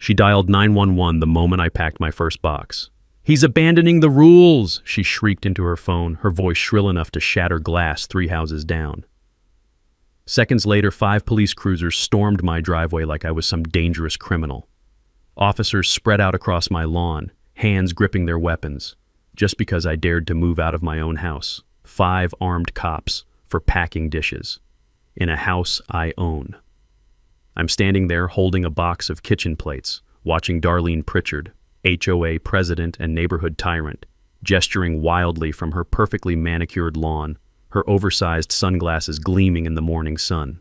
She dialed 911 the moment I packed my first box. "He's abandoning the rules!" she shrieked into her phone, her voice shrill enough to shatter glass 3 houses down. Seconds later, 5 police cruisers stormed my driveway like I was some dangerous criminal. Officers spread out across my lawn, hands gripping their weapons, just because I dared to move out of my own house. 5 armed cops for packing dishes in a house I own. I'm standing there holding a box of kitchen plates, watching Darlene Pritchard, HOA president and neighborhood tyrant, gesturing wildly from her perfectly manicured lawn, her oversized sunglasses gleaming in the morning sun.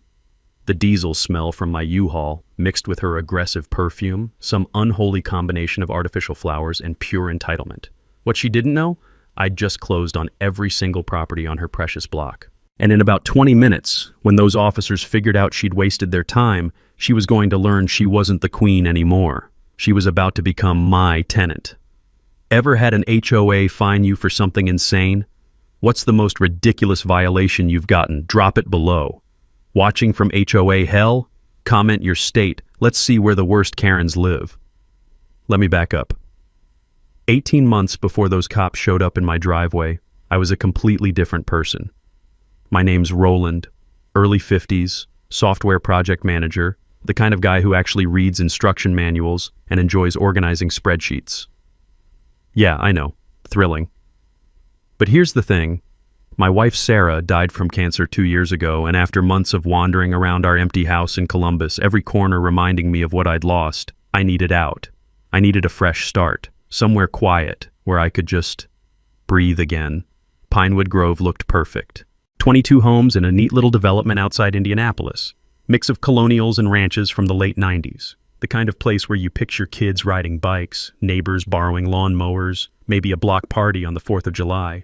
The diesel smell from my U-Haul, mixed with her aggressive perfume, some unholy combination of artificial flowers and pure entitlement. What she didn't know? I'd just closed on every single property on her precious block. And in about 20 minutes, when those officers figured out she'd wasted their time, she was going to learn she wasn't the queen anymore. She was about to become my tenant. Ever had an HOA fine you for something insane? What's the most ridiculous violation you've gotten? Drop it below. Watching from HOA hell? Comment your state. Let's see where the worst Karens live. Let me back up. 18 months before those cops showed up in my driveway, I was a completely different person. My name's Roland, early 50s, software project manager, the kind of guy who actually reads instruction manuals and enjoys organizing spreadsheets. Yeah, I know, thrilling. But here's the thing. My wife Sarah died from cancer 2 years ago, and after months of wandering around our empty house in Columbus, every corner reminding me of what I'd lost, I needed out. I needed a fresh start, somewhere quiet, where I could just breathe again. Pinewood Grove looked perfect. 22 homes in a neat little development outside Indianapolis. Mix of colonials and ranches from the late 90s. The kind of place where you picture kids riding bikes, neighbors borrowing lawnmowers, maybe a block party on the 4th of July.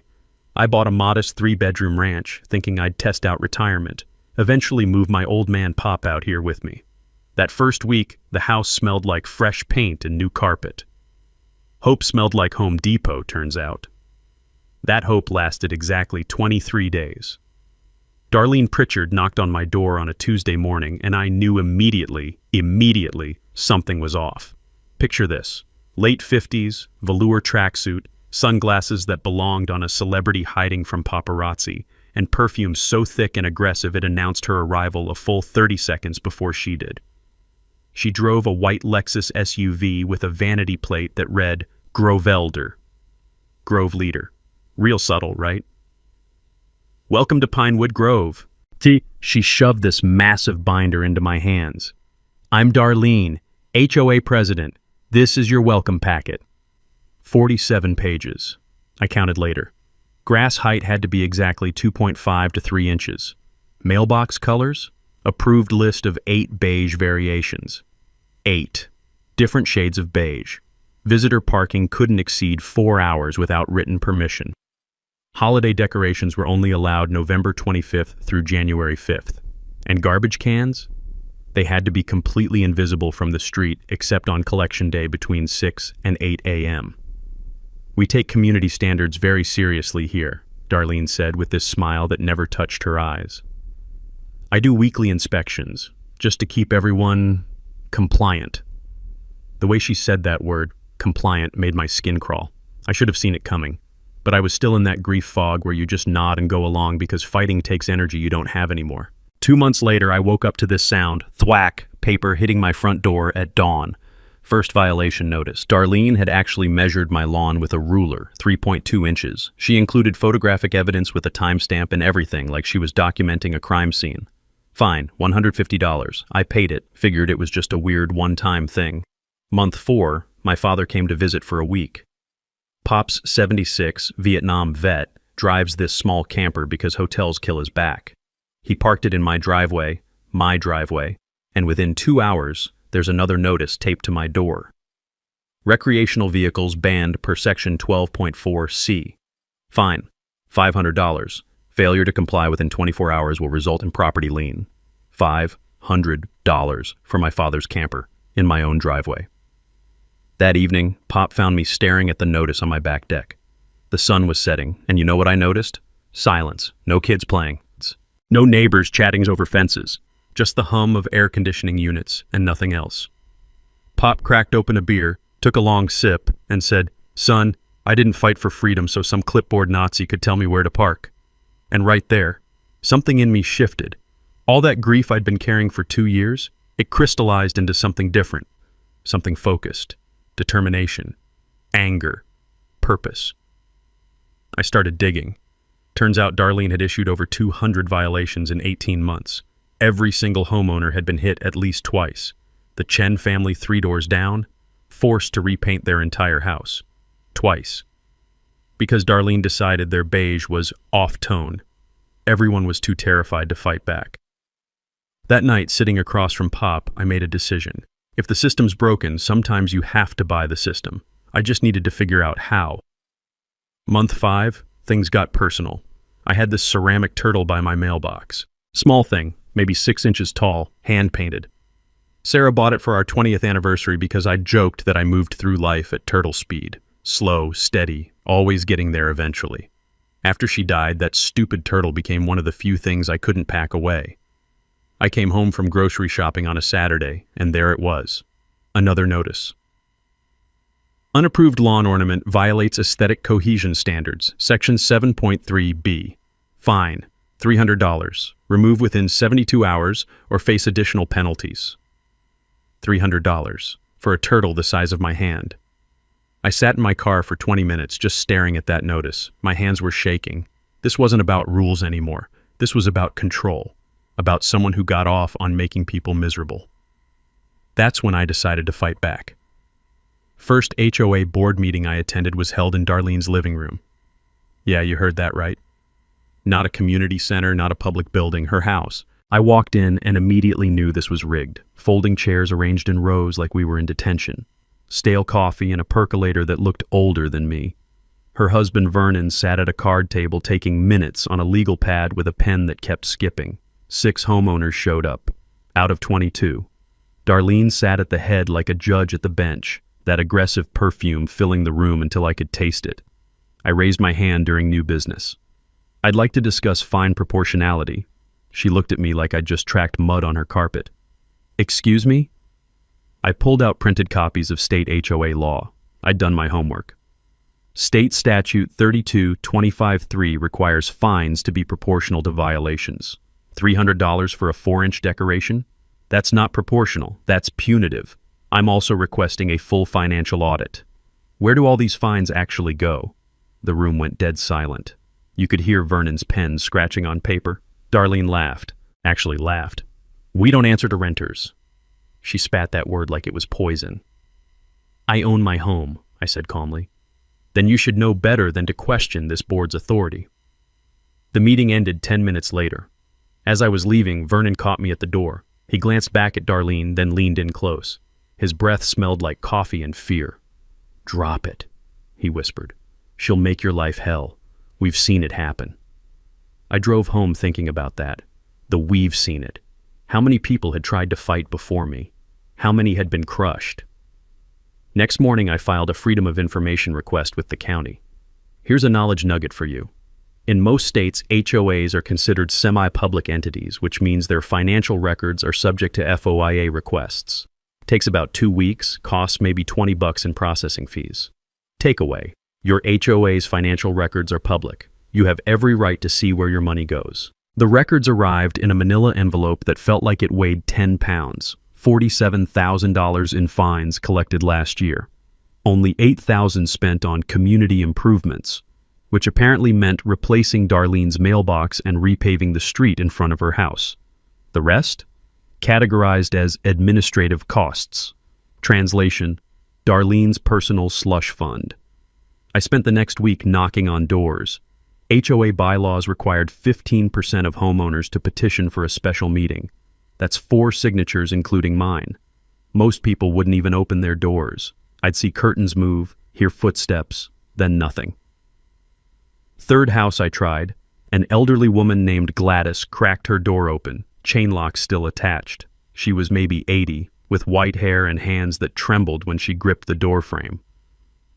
I bought a modest 3-bedroom ranch, thinking I'd test out retirement, eventually move my old man Pop out here with me. That first week, the house smelled like fresh paint and new carpet. Hope smelled like Home Depot, turns out. That hope lasted exactly 23 days. Darlene Pritchard knocked on my door on a Tuesday morning, and I knew immediately, something was off. Picture this. Late 50s, velour tracksuit, sunglasses that belonged on a celebrity hiding from paparazzi, and perfume so thick and aggressive it announced her arrival a full 30 seconds before she did. She drove a white Lexus SUV with a vanity plate that read Grovelder. Grove Leader. Real subtle, right? "Welcome to Pinewood Grove." She shoved this massive binder into my hands. "I'm Darlene, HOA president. This is your welcome packet." 47 pages. I counted later. Grass height had to be exactly 2.5 to 3 inches. Mailbox colors? Approved list of 8 beige variations. 8 different shades of beige. Visitor parking couldn't exceed 4 hours without written permission. Holiday decorations were only allowed November 25th through January 5th. And garbage cans? They had to be completely invisible from the street except on collection day between 6 and 8 a.m. "We take community standards very seriously here," Darlene said with this smile that never touched her eyes. "I do weekly inspections, just to keep everyone compliant." The way she said that word, compliant, made my skin crawl. I should have seen it coming. But I was still in that grief fog where you just nod and go along because fighting takes energy you don't have anymore. 2 months later, I woke up to this sound, thwack, paper hitting my front door at dawn. First violation notice. Darlene had actually measured my lawn with a ruler, 3.2 inches. She included photographic evidence with a timestamp and everything, like she was documenting a crime scene. Fine, $150. I paid it, figured it was just a weird one-time thing. Month 4, my father came to visit for a week. Pop's 76, Vietnam vet, drives this small camper because hotels kill his back. He parked it in my driveway, and within 2 hours, there's another notice taped to my door. Recreational vehicles banned per section 12.4C. Fine, $500. Failure to comply within 24 hours will result in property lien. $500 for my father's camper in my own driveway. That evening, Pop found me staring at the notice on my back deck. The sun was setting, and you know what I noticed? Silence. No kids playing. No neighbors chatting over fences. Just the hum of air conditioning units and nothing else. Pop cracked open a beer, took a long sip, and said, "Son, I didn't fight for freedom so some clipboard Nazi could tell me where to park." And right there, something in me shifted. All that grief I'd been carrying for 2 years, it crystallized into something different, something focused, determination, anger, purpose. I started digging. Turns out Darlene had issued over 200 violations in 18 months. Every single homeowner had been hit at least twice. The Chen family 3 doors down, forced to repaint their entire house. Twice. Because Darlene decided their beige was off-tone. Everyone was too terrified to fight back. That night, sitting across from Pop, I made a decision. If the system's broken, sometimes you have to buy the system. I just needed to figure out how. Month 5, things got personal. I had this ceramic turtle by my mailbox. Small thing, maybe 6 inches tall, hand-painted. Sarah bought it for our 20th anniversary because I joked that I moved through life at turtle speed. Slow, steady, always getting there eventually. After she died, that stupid turtle became one of the few things I couldn't pack away. I came home from grocery shopping on a Saturday, and there it was. Another notice. Unapproved lawn ornament violates aesthetic cohesion standards, Section 7.3b. Fine, $300. Remove within 72 hours or face additional penalties. $300 for a turtle the size of my hand. I sat in my car for 20 minutes just staring at that notice. My hands were shaking. This wasn't about rules anymore. This was about control, about someone who got off on making people miserable. That's when I decided to fight back. First HOA board meeting I attended was held in Darlene's living room. Yeah, you heard that right. Not a community center, not a public building, her house. I walked in and immediately knew this was rigged. Folding chairs arranged in rows like we were in detention. Stale coffee and a percolator that looked older than me. Her husband Vernon sat at a card table taking minutes on a legal pad with a pen that kept skipping. 6 homeowners showed up, out of 22. Darlene sat at the head like a judge at the bench, that aggressive perfume filling the room until I could taste it. I raised my hand during new business. I'd like to discuss fine proportionality. She looked at me like I'd just tracked mud on her carpet. Excuse me? I pulled out printed copies of state HOA law. I'd done my homework. State Statute 32-25-3 requires fines to be proportional to violations. $300 for a 4-inch decoration? That's not proportional, that's punitive. I'm also requesting a full financial audit. Where do all these fines actually go? The room went dead silent. You could hear Vernon's pen scratching on paper. Darlene laughed. Actually laughed. We don't answer to renters. She spat that word like it was poison. I own my home, I said calmly. Then you should know better than to question this board's authority. The meeting ended 10 minutes later. As I was leaving, Vernon caught me at the door. He glanced back at Darlene, then leaned in close. His breath smelled like coffee and fear. Drop it, he whispered. She'll make your life hell. We've seen it happen. I drove home thinking about that. We've seen it. How many people had tried to fight before me? How many had been crushed? Next morning, I filed a Freedom of Information request with the county. Here's a knowledge nugget for you. In most states, HOAs are considered semi-public entities, which means their financial records are subject to FOIA requests. Takes about 2 weeks, costs maybe $20 in processing fees. Takeaway: your HOA's financial records are public. You have every right to see where your money goes. The records arrived in a manila envelope that felt like it weighed 10 pounds, $47,000 in fines collected last year. Only $8,000 spent on community improvements, which apparently meant replacing Darlene's mailbox and repaving the street in front of her house. The rest? Categorized as administrative costs. Translation: Darlene's personal slush fund. I spent the next week knocking on doors. HOA bylaws required 15% of homeowners to petition for a special meeting. That's 4 signatures including mine. Most people wouldn't even open their doors. I'd see curtains move, hear footsteps, then nothing. Third house I tried, an elderly woman named Gladys cracked her door open, chain lock still attached. She was maybe 80, with white hair and hands that trembled when she gripped the door frame.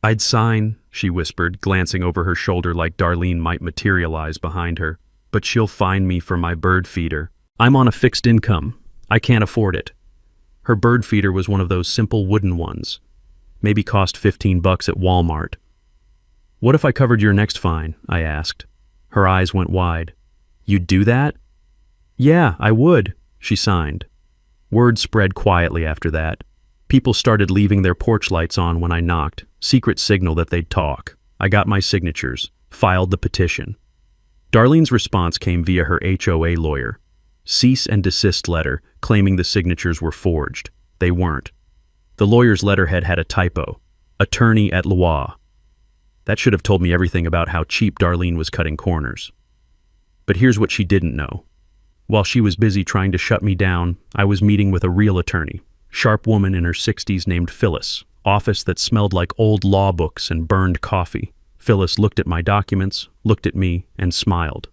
I'd sign, she whispered, glancing over her shoulder like Darlene might materialize behind her, but she'll fine me for my bird feeder. I'm on a fixed income. I can't afford it. Her bird feeder was one of those simple wooden ones. Maybe cost $15 at Walmart. "What if I covered your next fine?" I asked. Her eyes went wide. "You'd do that?" "Yeah, I would," she signed. Word spread quietly after that. People started leaving their porch lights on when I knocked, secret signal that they'd talk. I got my signatures, filed the petition. Darlene's response came via her HOA lawyer. Cease and desist letter claiming the signatures were forged. They weren't. The lawyer's letterhead had a typo. Attorney at law. That should have told me everything about how cheap Darlene was cutting corners. But here's what she didn't know. While she was busy trying to shut me down, I was meeting with a real attorney. Sharp woman in her 60s named Phyllis. Office that smelled like old law books and burned coffee. Phyllis looked at my documents, looked at me, and smiled.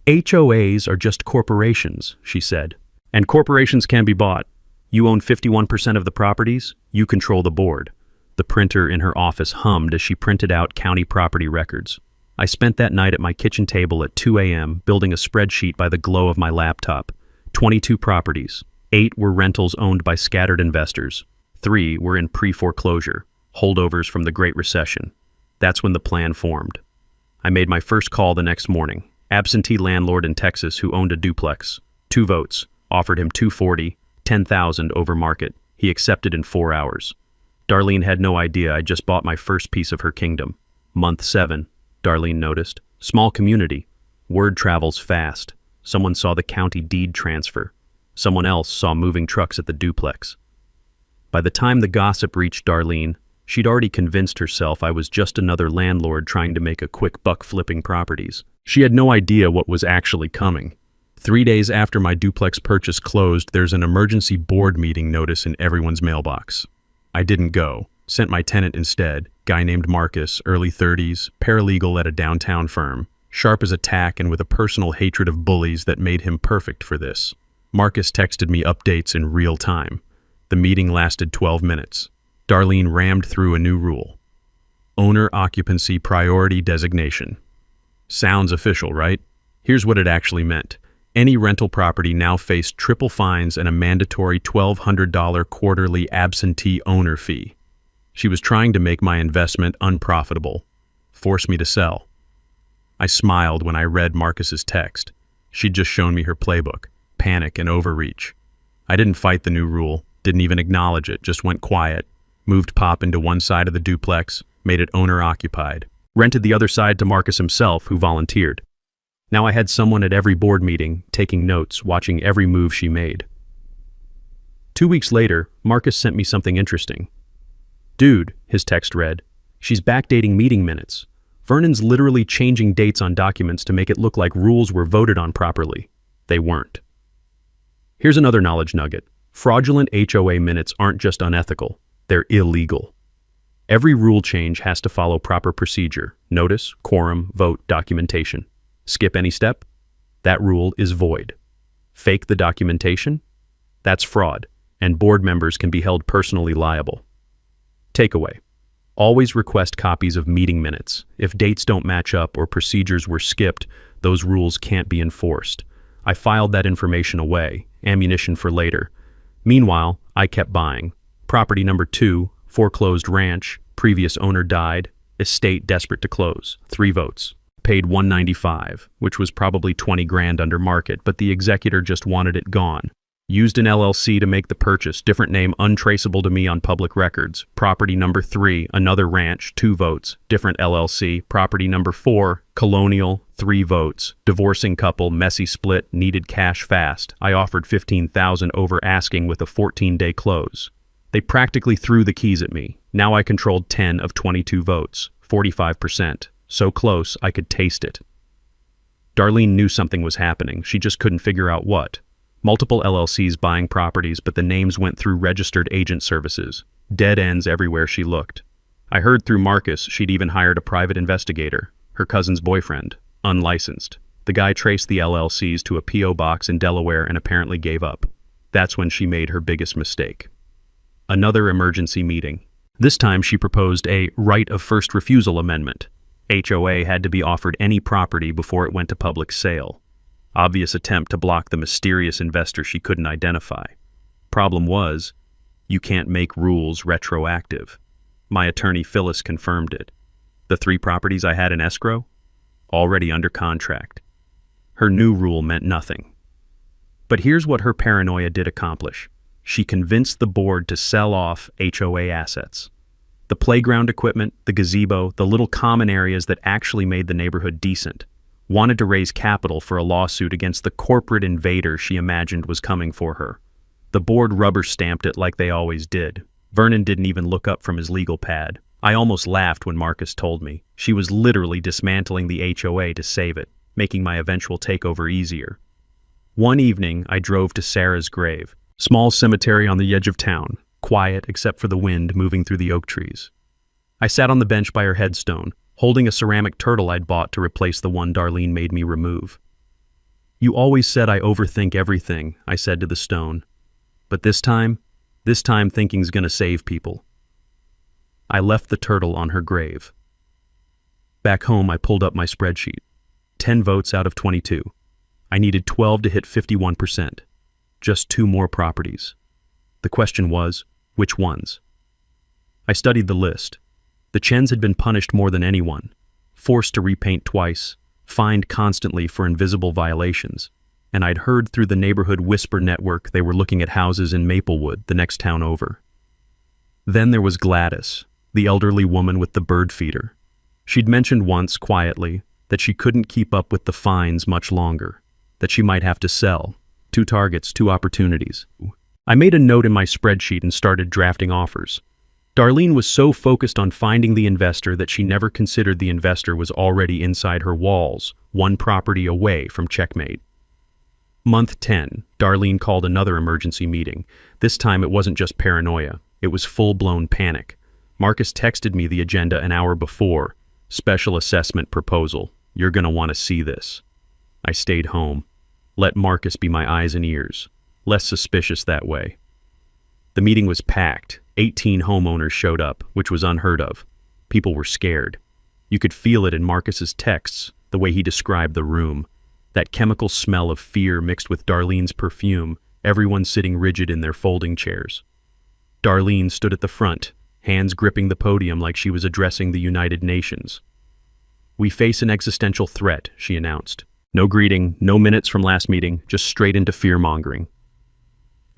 "HOAs are just corporations," she said. "And corporations can be bought. You own 51% of the properties, you control the board." The printer in her office hummed as she printed out county property records. I spent that night at my kitchen table at 2 a.m. building a spreadsheet by the glow of my laptop. 22 properties. 8 were rentals owned by scattered investors. 3 were in pre-foreclosure, holdovers from the Great Recession. That's when the plan formed. I made my first call the next morning. Absentee landlord in Texas who owned a duplex. 2 votes. Offered him $240, $10,000 over market. He accepted in 4 hours. Darlene had no idea I just bought my first piece of her kingdom. Month 7, Darlene noticed. Small community. Word travels fast. Someone saw the county deed transfer. Someone else saw moving trucks at the duplex. By the time the gossip reached Darlene, she'd already convinced herself I was just another landlord trying to make a quick buck flipping properties. She had no idea what was actually coming. 3 days after my duplex purchase closed, there's an emergency board meeting notice in everyone's mailbox. I didn't go. Sent my tenant instead, guy named Marcus, early 30s, paralegal at a downtown firm, sharp as a tack and with a personal hatred of bullies that made him perfect for this. Marcus texted me updates in real time. The meeting lasted 12 minutes. Darlene rammed through a new rule. Owner occupancy priority designation. Sounds official, right? Here's what it actually meant. Any rental property now faced triple fines and a mandatory $1,200 quarterly absentee owner fee. She was trying to make my investment unprofitable, force me to sell. I smiled when I read Marcus's text. She'd just shown me her playbook, panic and overreach. I didn't fight the new rule, didn't even acknowledge it, just went quiet, moved Pop into one side of the duplex, made it owner-occupied, rented the other side to Marcus himself, who volunteered. Now I had someone at every board meeting, taking notes, watching every move she made. 2 weeks later, Marcus sent me something interesting. "Dude," his text read, "she's backdating meeting minutes. Vernon's literally changing dates on documents to make it look like rules were voted on properly. They weren't." Here's another knowledge nugget. Fraudulent HOA minutes aren't just unethical, they're illegal. Every rule change has to follow proper procedure: notice, quorum, vote, documentation. Skip any step? That rule is void. Fake the documentation? That's fraud, and board members can be held personally liable. Takeaway. Always request copies of meeting minutes. If dates don't match up or procedures were skipped, those rules can't be enforced. I filed that information away, ammunition for later. Meanwhile, I kept buying. Property number 2, foreclosed ranch, previous owner died, estate desperate to close, 3 votes. Paid $195, which was probably 20 grand under market, but the executor just wanted it gone. Used an LLC to make the purchase, different name untraceable to me on public records. Property number 3, another ranch, 2 votes, different LLC. Property number 4, colonial, 3 votes. Divorcing couple, messy split, needed cash fast. I offered $15,000 over asking with a 14-day close. They practically threw the keys at me. Now I controlled 10 of 22 votes, 45%. So close, I could taste it. Darlene knew something was happening. She just couldn't figure out what. Multiple LLCs buying properties, but the names went through registered agent services. Dead ends everywhere she looked. I heard through Marcus she'd even hired a private investigator, her cousin's boyfriend, unlicensed. The guy traced the LLCs to a P.O. box in Delaware and apparently gave up. That's when she made her biggest mistake. Another emergency meeting. This time she proposed a right of first refusal amendment. HOA had to be offered any property before it went to public sale. Obvious attempt to block the mysterious investor she couldn't identify. Problem was, you can't make rules retroactive. My attorney Phyllis confirmed it. The 3 properties I had in escrow? Already under contract. Her new rule meant nothing. But here's what her paranoia did accomplish. She convinced the board to sell off HOA assets. The playground equipment, the gazebo, the little common areas that actually made the neighborhood decent. Wanted to raise capital for a lawsuit against the corporate invader she imagined was coming for her. The board rubber-stamped it like they always did. Vernon didn't even look up from his legal pad. I almost laughed when Marcus told me. She was literally dismantling the HOA to save it, making my eventual takeover easier. One evening, I drove to Sarah's grave. Small cemetery on the edge of town, quiet except for the wind moving through the oak trees. I sat on the bench by her headstone, holding a ceramic turtle I'd bought to replace the one Darlene made me remove. "You always said I overthink everything," I said to the stone. "But this time thinking's gonna save people." I left the turtle on her grave. Back home, I pulled up my spreadsheet. 10 votes out of 22. I needed 12 to hit 51%. Just 2 more properties. The question was, which ones? I studied the list. The Chens had been punished more than anyone, forced to repaint twice, fined constantly for invisible violations, and I'd heard through the neighborhood whisper network they were looking at houses in Maplewood, the next town over. Then there was Gladys, the elderly woman with the bird feeder. She'd mentioned once, quietly, that she couldn't keep up with the fines much longer, that she might have to sell. 2 targets, 2 opportunities. I made a note in my spreadsheet and started drafting offers. Darlene was so focused on finding the investor that she never considered the investor was already inside her walls, 1 property away from checkmate. Month 10, Darlene called another emergency meeting. This time it wasn't just paranoia, it was full-blown panic. Marcus texted me the agenda an hour before. Special assessment proposal. You're gonna want to see this. I stayed home. Let Marcus be my eyes and ears. Less suspicious that way. The meeting was packed. 18 homeowners showed up, which was unheard of. People were scared. You could feel it in Marcus's texts, the way he described the room. That chemical smell of fear mixed with Darlene's perfume, everyone sitting rigid in their folding chairs. Darlene stood at the front, hands gripping the podium like she was addressing the United Nations. "We face an existential threat," she announced. No greeting, no minutes from last meeting, just straight into fear-mongering.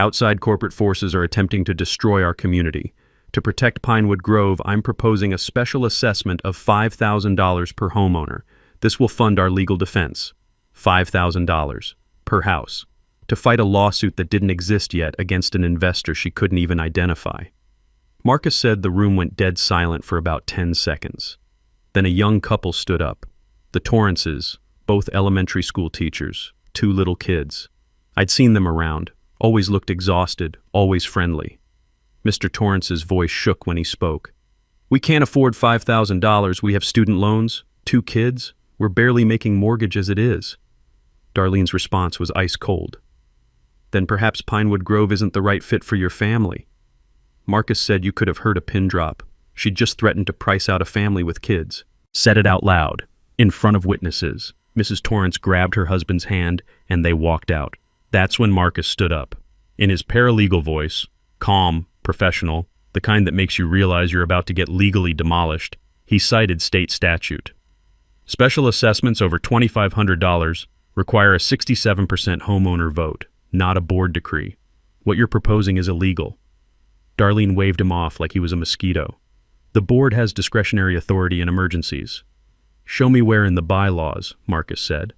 "Outside corporate forces are attempting to destroy our community. To protect Pinewood Grove, I'm proposing a special assessment of $5,000 per homeowner. This will fund our legal defense. $5,000 per house. To fight a lawsuit that didn't exist yet against an investor she couldn't even identify." Marcus said the room went dead silent for about 10 seconds. Then a young couple stood up. The Torrances, both elementary school teachers, 2 little kids. I'd seen them around, always looked exhausted, always friendly. Mr. Torrance's voice shook when he spoke. "We can't afford $5,000, we have student loans, 2 kids, we're barely making mortgage as it is." Darlene's response was ice cold. "Then perhaps Pinewood Grove isn't the right fit for your family." Marcus said you could have heard a pin drop. She'd just threatened to price out a family with kids. Said it out loud, in front of witnesses. Mrs. Torrance grabbed her husband's hand, and they walked out. That's when Marcus stood up. In his paralegal voice, calm, professional, the kind that makes you realize you're about to get legally demolished, he cited state statute. "Special assessments over $2,500 require a 67% homeowner vote, not a board decree. What you're proposing is illegal." Darlene waved him off like he was a mosquito. "The board has discretionary authority in emergencies." "Show me where in the bylaws," Marcus said.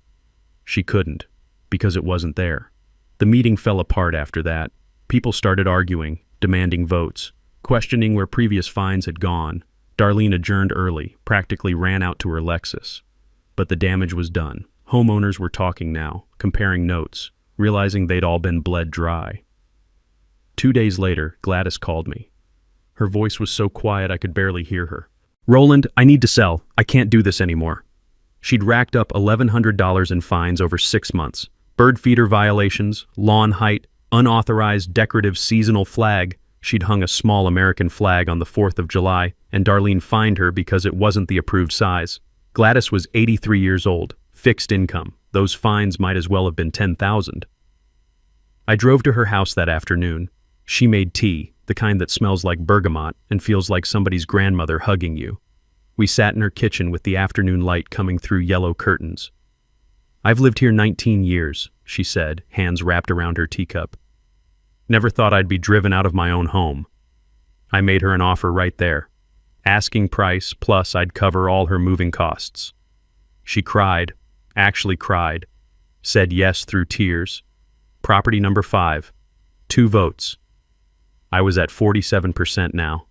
She couldn't, because it wasn't there. The meeting fell apart after that. People started arguing, demanding votes, questioning where previous fines had gone. Darlene adjourned early, practically ran out to her Lexus. But the damage was done. Homeowners were talking now, comparing notes, realizing they'd all been bled dry. 2 days later, Gladys called me. Her voice was so quiet I could barely hear her. "Roland, I need to sell. I can't do this anymore." She'd racked up $1,100 in fines over 6 months. Bird feeder violations, lawn height, unauthorized decorative seasonal flag. She'd hung a small American flag on the 4th of July, and Darlene fined her because it wasn't the approved size. Gladys was 83 years old, fixed income. Those fines might as well have been $10,000. I drove to her house that afternoon. She made tea, the kind that smells like bergamot and feels like somebody's grandmother hugging you. We sat in her kitchen with the afternoon light coming through yellow curtains. "I've lived here 19 years, she said, hands wrapped around her teacup. "Never thought I'd be driven out of my own home." I made her an offer right there. Asking price, plus I'd cover all her moving costs. She cried, actually cried, said yes through tears. Property number 5, 2 votes. I was at 47% now.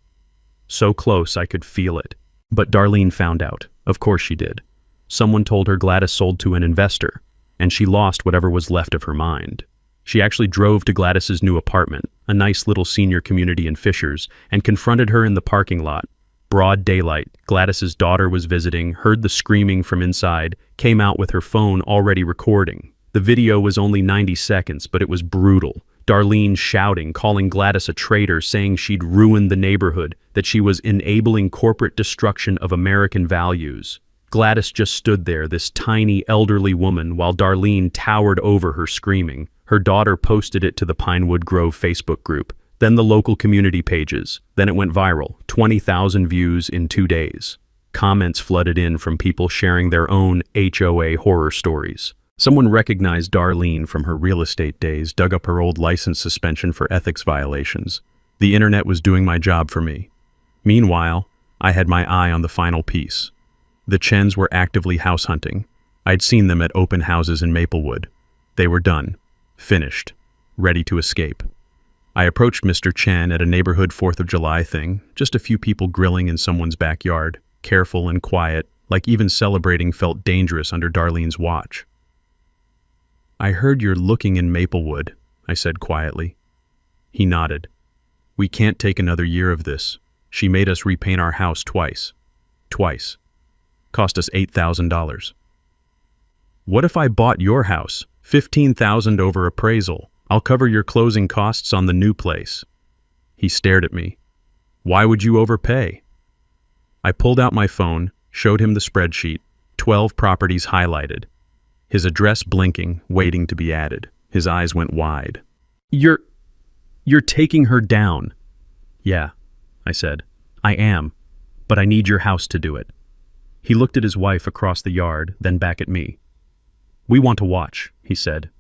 So close I could feel it. But Darlene found out. Of course she did. Someone told her Gladys sold to an investor, and she lost whatever was left of her mind. She actually drove to Gladys's new apartment, a nice little senior community in Fishers, and confronted her in the parking lot. Broad daylight, Gladys's daughter was visiting, heard the screaming from inside, came out with her phone already recording. The video was only 90 seconds, but it was brutal. Darlene shouting, calling Gladys a traitor, saying she'd ruined the neighborhood, that she was enabling corporate destruction of American values. Gladys just stood there, this tiny, elderly woman, while Darlene towered over her screaming. Her daughter posted it to the Pinewood Grove Facebook group, then the local community pages. Then it went viral, 20,000 views in 2 days. Comments flooded in from people sharing their own HOA horror stories. Someone recognized Darlene from her real estate days, dug up her old license suspension for ethics violations. The internet was doing my job for me. Meanwhile, I had my eye on the final piece. The Chens were actively house hunting. I'd seen them at open houses in Maplewood. They were done, finished, ready to escape. I approached Mr. Chen at a neighborhood 4th of July thing, just a few people grilling in someone's backyard, careful and quiet, like even celebrating felt dangerous under Darlene's watch. "I heard you're looking in Maplewood," I said quietly. He nodded. "We can't take another year of this. She made us repaint our house twice. Twice. Cost us $8,000. "What if I bought your house? $15,000 over appraisal. I'll cover your closing costs on the new place." He stared at me. "Why would you overpay?" I pulled out my phone, showed him the spreadsheet, 12 properties highlighted. His address blinking, waiting to be added. His eyes went wide. You're taking her down." "Yeah," I said. "I am, but I need your house to do it." He looked at his wife across the yard, then back at me. "We want to watch," he said.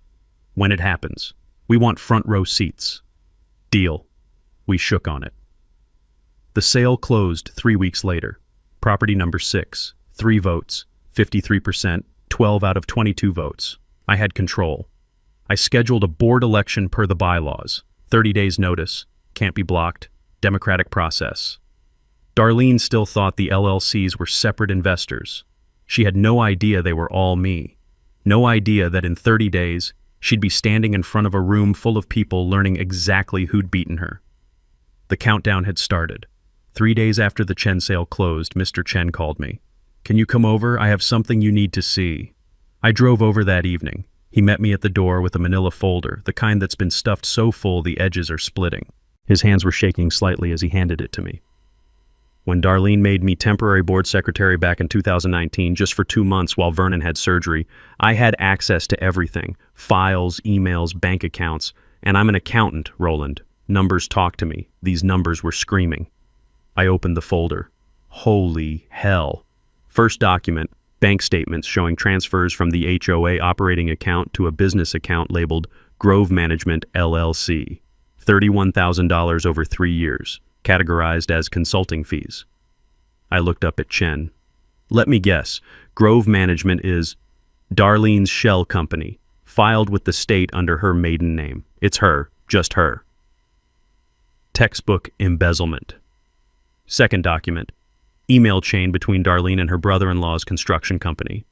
"When it happens. We want front row seats." Deal. We shook on it. The sale closed 3 weeks later. Property number 6, 3 votes, 53%, 12 out of 22 votes. I had control. I scheduled a board election per the bylaws. 30 days notice. Can't be blocked. Democratic process. Darlene still thought the LLCs were separate investors. She had no idea they were all me. No idea that in 30 days, she'd be standing in front of a room full of people learning exactly who'd beaten her. The countdown had started. 3 days after the Chen sale closed, Mr. Chen called me. "Can you come over? I have something you need to see." I drove over that evening. He met me at the door with a manila folder, the kind that's been stuffed so full the edges are splitting. His hands were shaking slightly as he handed it to me. When Darlene made me temporary board secretary back in 2019, just for 2 months while Vernon had surgery, I had access to everything. Files, emails, bank accounts. And I'm an accountant, Roland. Numbers talk to me. These numbers were screaming. I opened the folder. Holy hell. First document, bank statements showing transfers from the HOA operating account to a business account labeled Grove Management LLC. $31,000 over 3 years, categorized as consulting fees. I looked up at Chen. Let me guess, Grove Management is Darlene's shell company, filed with the state under her maiden name. It's her, just her. Textbook embezzlement. Second document, email chain between Darlene and her brother-in-law's construction company.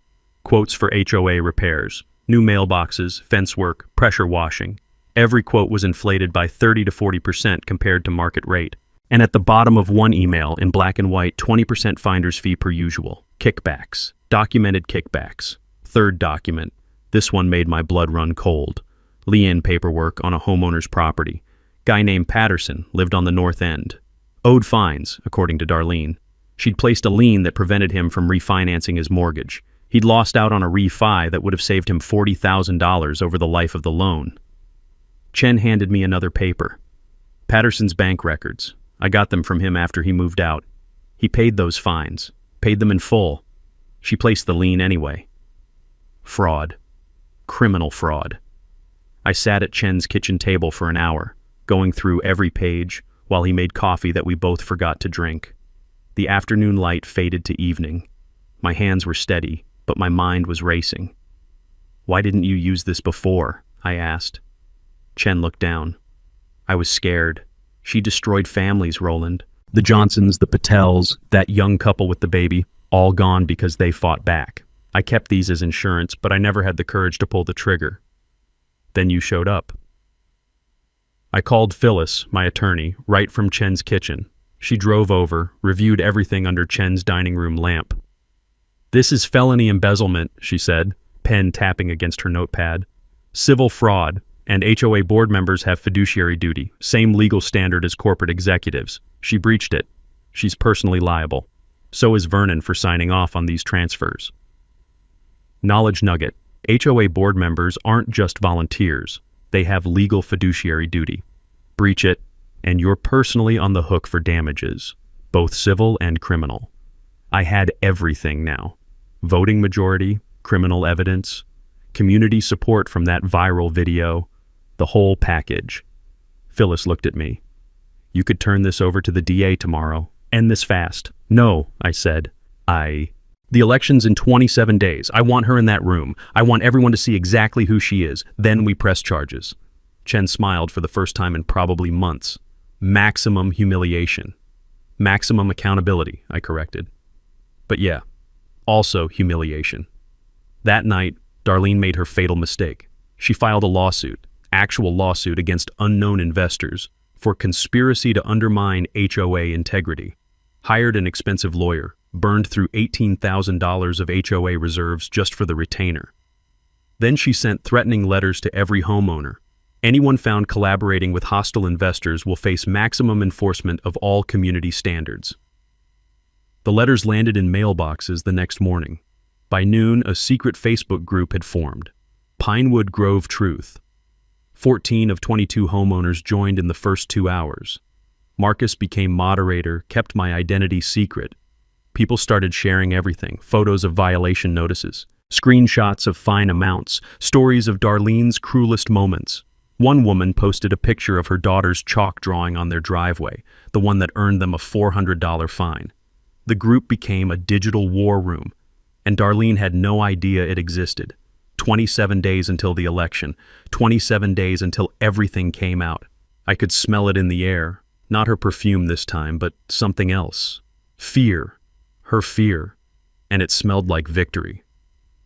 Quotes for HOA repairs, new mailboxes, fence work, pressure washing. Every quote was inflated by 30 to 40% compared to market rate. And at the bottom of one email, in black and white, 20% finder's fee per usual. Kickbacks. Documented kickbacks. Third document. This one made my blood run cold. Lien paperwork on a homeowner's property. Guy named Patterson lived on the north end. Owed fines, according to Darlene. She'd placed a lien that prevented him from refinancing his mortgage. He'd lost out on a refi that would have saved him $40,000 over the life of the loan. Chen handed me another paper. Patterson's bank records. I got them from him after he moved out. He paid those fines. Paid them in full. She placed the lien anyway. Fraud. Criminal fraud. I sat at Chen's kitchen table for an hour, going through every page, while he made coffee that we both forgot to drink. The afternoon light faded to evening. My hands were steady, but my mind was racing. "Why didn't you use this before?" I asked. Chen looked down. I was scared. She destroyed families, Roland. The Johnsons, the Patels, that young couple with the baby, all gone because they fought back. I kept these as insurance, but I never had the courage to pull the trigger. Then you showed up. I called Phyllis, my attorney, right from Chen's kitchen. She drove over, reviewed everything under Chen's dining room lamp. "This is felony embezzlement," she said, pen tapping against her notepad. "Civil fraud, and HOA board members have fiduciary duty, same legal standard as corporate executives. She breached it. She's personally liable. So is Vernon for signing off on these transfers." Knowledge nugget. HOA board members aren't just volunteers. They have legal fiduciary duty. Breach it, and you're personally on the hook for damages, both civil and criminal. I had everything now. Voting majority, criminal evidence, community support from that viral video, the whole package. Phyllis looked at me. "You could turn this over to the DA tomorrow. End this fast." "No," I said. The election's in 27 days. I want her in that room. I want everyone to see exactly who she is. Then we press charges." Chen smiled for the first time in probably months. "Maximum humiliation." "Maximum accountability," I corrected. "But yeah, also humiliation." That night, Darlene made her fatal mistake. She filed a lawsuit, actual lawsuit against unknown investors, for conspiracy to undermine HOA integrity. Hired an expensive lawyer, burned through $18,000 of HOA reserves just for the retainer. Then she sent threatening letters to every homeowner. Anyone found collaborating with hostile investors will face maximum enforcement of all community standards. The letters landed in mailboxes the next morning. By noon, a secret Facebook group had formed, Pinewood Grove Truth. 14 of 22 homeowners joined in the first 2 hours. Marcus became moderator, kept my identity secret. People started sharing everything, photos of violation notices, screenshots of fine amounts, stories of Darlene's cruelest moments. One woman posted a picture of her daughter's chalk drawing on their driveway, the one that earned them a $400 fine. The group became a digital war room, and Darlene had no idea it existed. 27 days until the election, 27 days until everything came out. I could smell it in the air, not her perfume this time, but something else. Fear. Her fear, and it smelled like victory.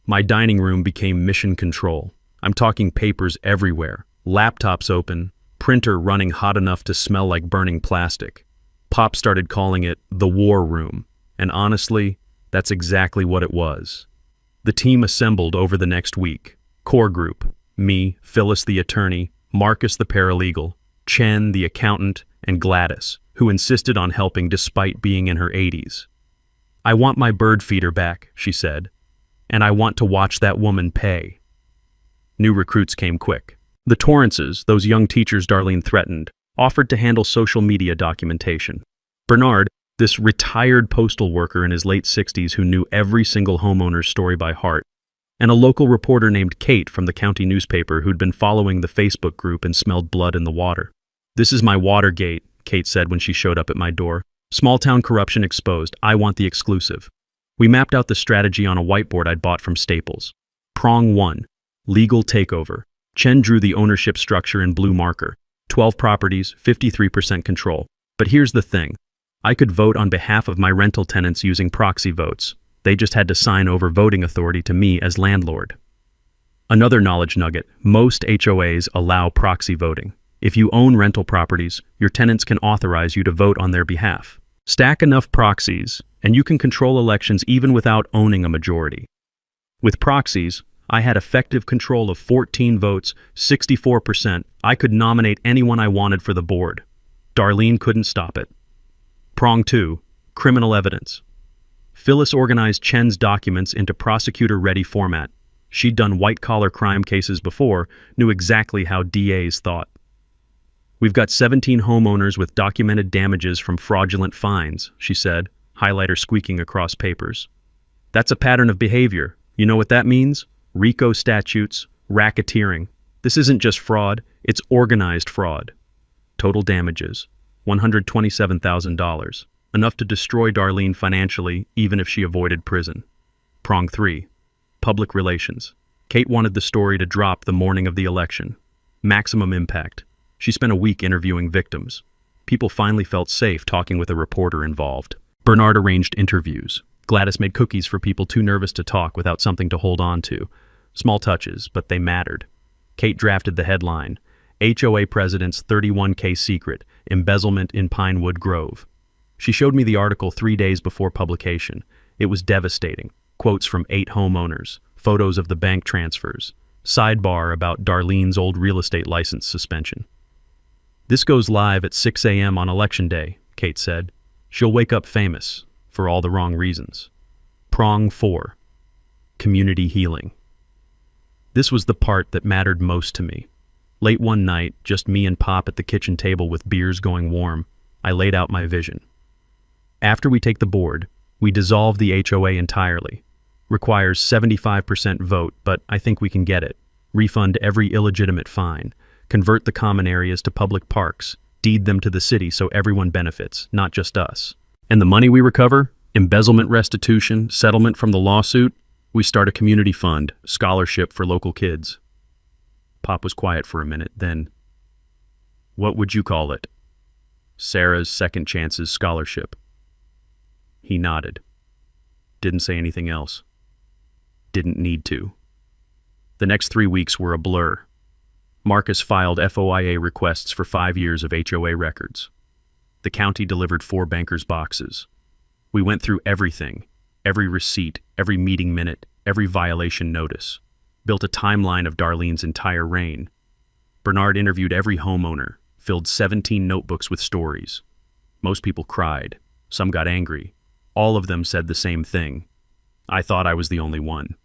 My dining room became mission control. I'm talking papers everywhere, laptops open, printer running hot enough to smell like burning plastic. Pop started calling it the war room, and honestly, that's exactly what it was. The team assembled over the next week. Core group, me, Phyllis the attorney, Marcus the paralegal, Chen the accountant, and Gladys, who insisted on helping despite being in her 80s. "I want my bird feeder back," she said, "and I want to watch that woman pay." New recruits came quick. The Torrances, those young teachers Darlene threatened, offered to handle social media documentation. Bernard, this retired postal worker in his late 60s who knew every single homeowner's story by heart, and a local reporter named Kate from the county newspaper who'd been following the Facebook group and smelled blood in the water. "This is my Watergate," Kate said when she showed up at my door. "Small-town corruption exposed. I want the exclusive." We mapped out the strategy on a whiteboard I'd bought from Staples. Prong 1, legal takeover. Chen drew the ownership structure in blue marker. 12 properties, 53% control. But here's the thing. I could vote on behalf of my rental tenants using proxy votes. They just had to sign over voting authority to me as landlord. Another knowledge nugget, most HOAs allow proxy voting. If you own rental properties, your tenants can authorize you to vote on their behalf. Stack enough proxies, and you can control elections even without owning a majority. With proxies, I had effective control of 14 votes, 64%. I could nominate anyone I wanted for the board. Darlene couldn't stop it. Prong 2, criminal evidence. Phyllis organized Chen's documents into prosecutor-ready format. She'd done white-collar crime cases before, knew exactly how DAs thought. We've got 17 homeowners with documented damages from fraudulent fines, she said, highlighter squeaking across papers. That's a pattern of behavior. You know what that means? RICO statutes, racketeering. This isn't just fraud, it's organized fraud. Total damages, $127,000. Enough to destroy Darlene financially, even if she avoided prison. Prong 3. Public relations. Kate wanted the story to drop the morning of the election. Maximum impact. She spent a week interviewing victims. People finally felt safe talking with a reporter involved. Bernard arranged interviews. Gladys made cookies for people too nervous to talk without something to hold on to. Small touches, but they mattered. Kate drafted the headline, HOA President's 31K Secret, Embezzlement in Pinewood Grove. She showed me the article 3 days before publication. It was devastating. Quotes from 8 homeowners, photos of the bank transfers, sidebar about Darlene's old real estate license suspension. This goes live at 6 a.m. on Election Day, Kate said. She'll wake up famous, for all the wrong reasons. Prong 4. Community healing. This was the part that mattered most to me. Late one night, just me and Pop at the kitchen table with beers going warm, I laid out my vision. After we take the board, we dissolve the HOA entirely. Requires 75% vote, but I think we can get it. Refund every illegitimate fine. Convert the common areas to public parks. Deed them to the city so everyone benefits, not just us. And the money we recover? Embezzlement restitution, settlement from the lawsuit? We start a community fund, scholarship for local kids. Pop was quiet for a minute, then, what would you call it? Sarah's Second Chances Scholarship. He nodded. Didn't say anything else. Didn't need to. The next 3 weeks were a blur. Marcus filed FOIA requests for 5 years of HOA records. The county delivered 4 bankers' boxes. We went through everything, every receipt, every meeting minute, every violation notice. Built a timeline of Darlene's entire reign. Bernard interviewed every homeowner, filled 17 notebooks with stories. Most people cried. Some got angry. All of them said the same thing. I thought I was the only one.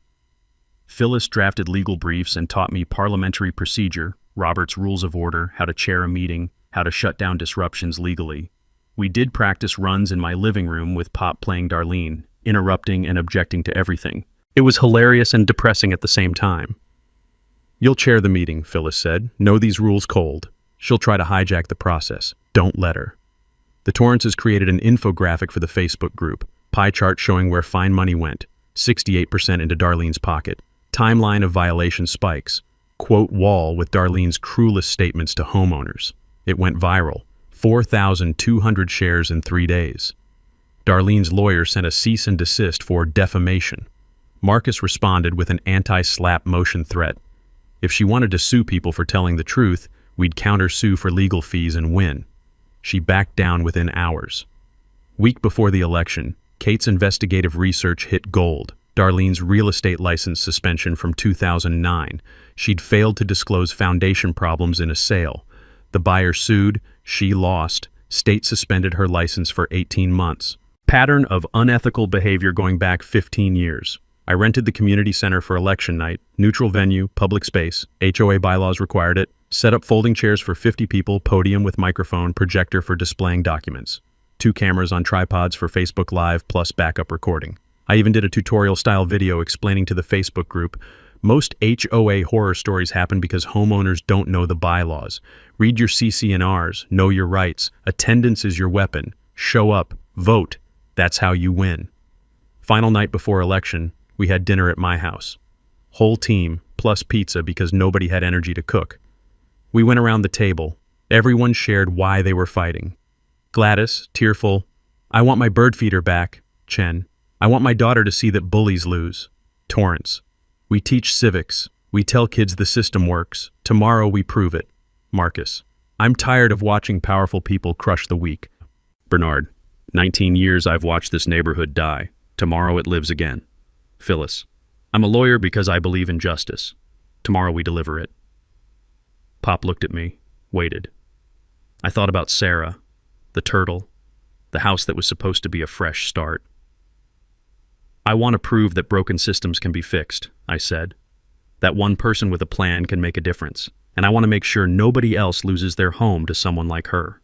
Phyllis drafted legal briefs and taught me parliamentary procedure, Robert's Rules of Order, how to chair a meeting, how to shut down disruptions legally. We did practice runs in my living room with Pop playing Darlene, interrupting and objecting to everything. It was hilarious and depressing at the same time. You'll chair the meeting, Phyllis said. Know these rules cold. She'll try to hijack the process. Don't let her. The Torrances created an infographic for the Facebook group, pie chart showing where fine money went, 68% into Darlene's pocket. Timeline of violation spikes. Quote wall with Darlene's cruelest statements to homeowners. It went viral. 4,200 shares in 3 days. Darlene's lawyer sent a cease and desist for defamation. Marcus responded with an anti-slap motion threat. If she wanted to sue people for telling the truth, we'd counter-sue for legal fees and win. She backed down within hours. Week before the election, Kate's investigative research hit gold. Darlene's real estate license suspension from 2009. She'd failed to disclose foundation problems in a sale. The buyer sued, she lost. State suspended her license for 18 months. Pattern of unethical behavior going back 15 years. I rented the community center for election night, neutral venue, public space, HOA bylaws required it, set up folding chairs for 50 people, podium with microphone, projector for displaying documents. 2 cameras on tripods for Facebook Live plus backup recording. I even did a tutorial-style video explaining to the Facebook group, most HOA horror stories happen because homeowners don't know the bylaws. Read your CC&Rs, know your rights. Attendance is your weapon. Show up, vote. That's how you win. Final night before election, we had dinner at my house. Whole team, plus pizza because nobody had energy to cook. We went around the table. Everyone shared why they were fighting. Gladys, tearful, I want my bird feeder back. Chen, I want my daughter to see that bullies lose. Torrance, we teach civics. We tell kids the system works. Tomorrow we prove it. Marcus, I'm tired of watching powerful people crush the weak. Bernard, 19 years I've watched this neighborhood die. Tomorrow it lives again. Phyllis, I'm a lawyer because I believe in justice. Tomorrow we deliver it. Pop looked at me, waited. I thought about Sarah, the turtle, the house that was supposed to be a fresh start. I want to prove that broken systems can be fixed, I said. That one person with a plan can make a difference. and I want to make sure nobody else loses their home to someone like her.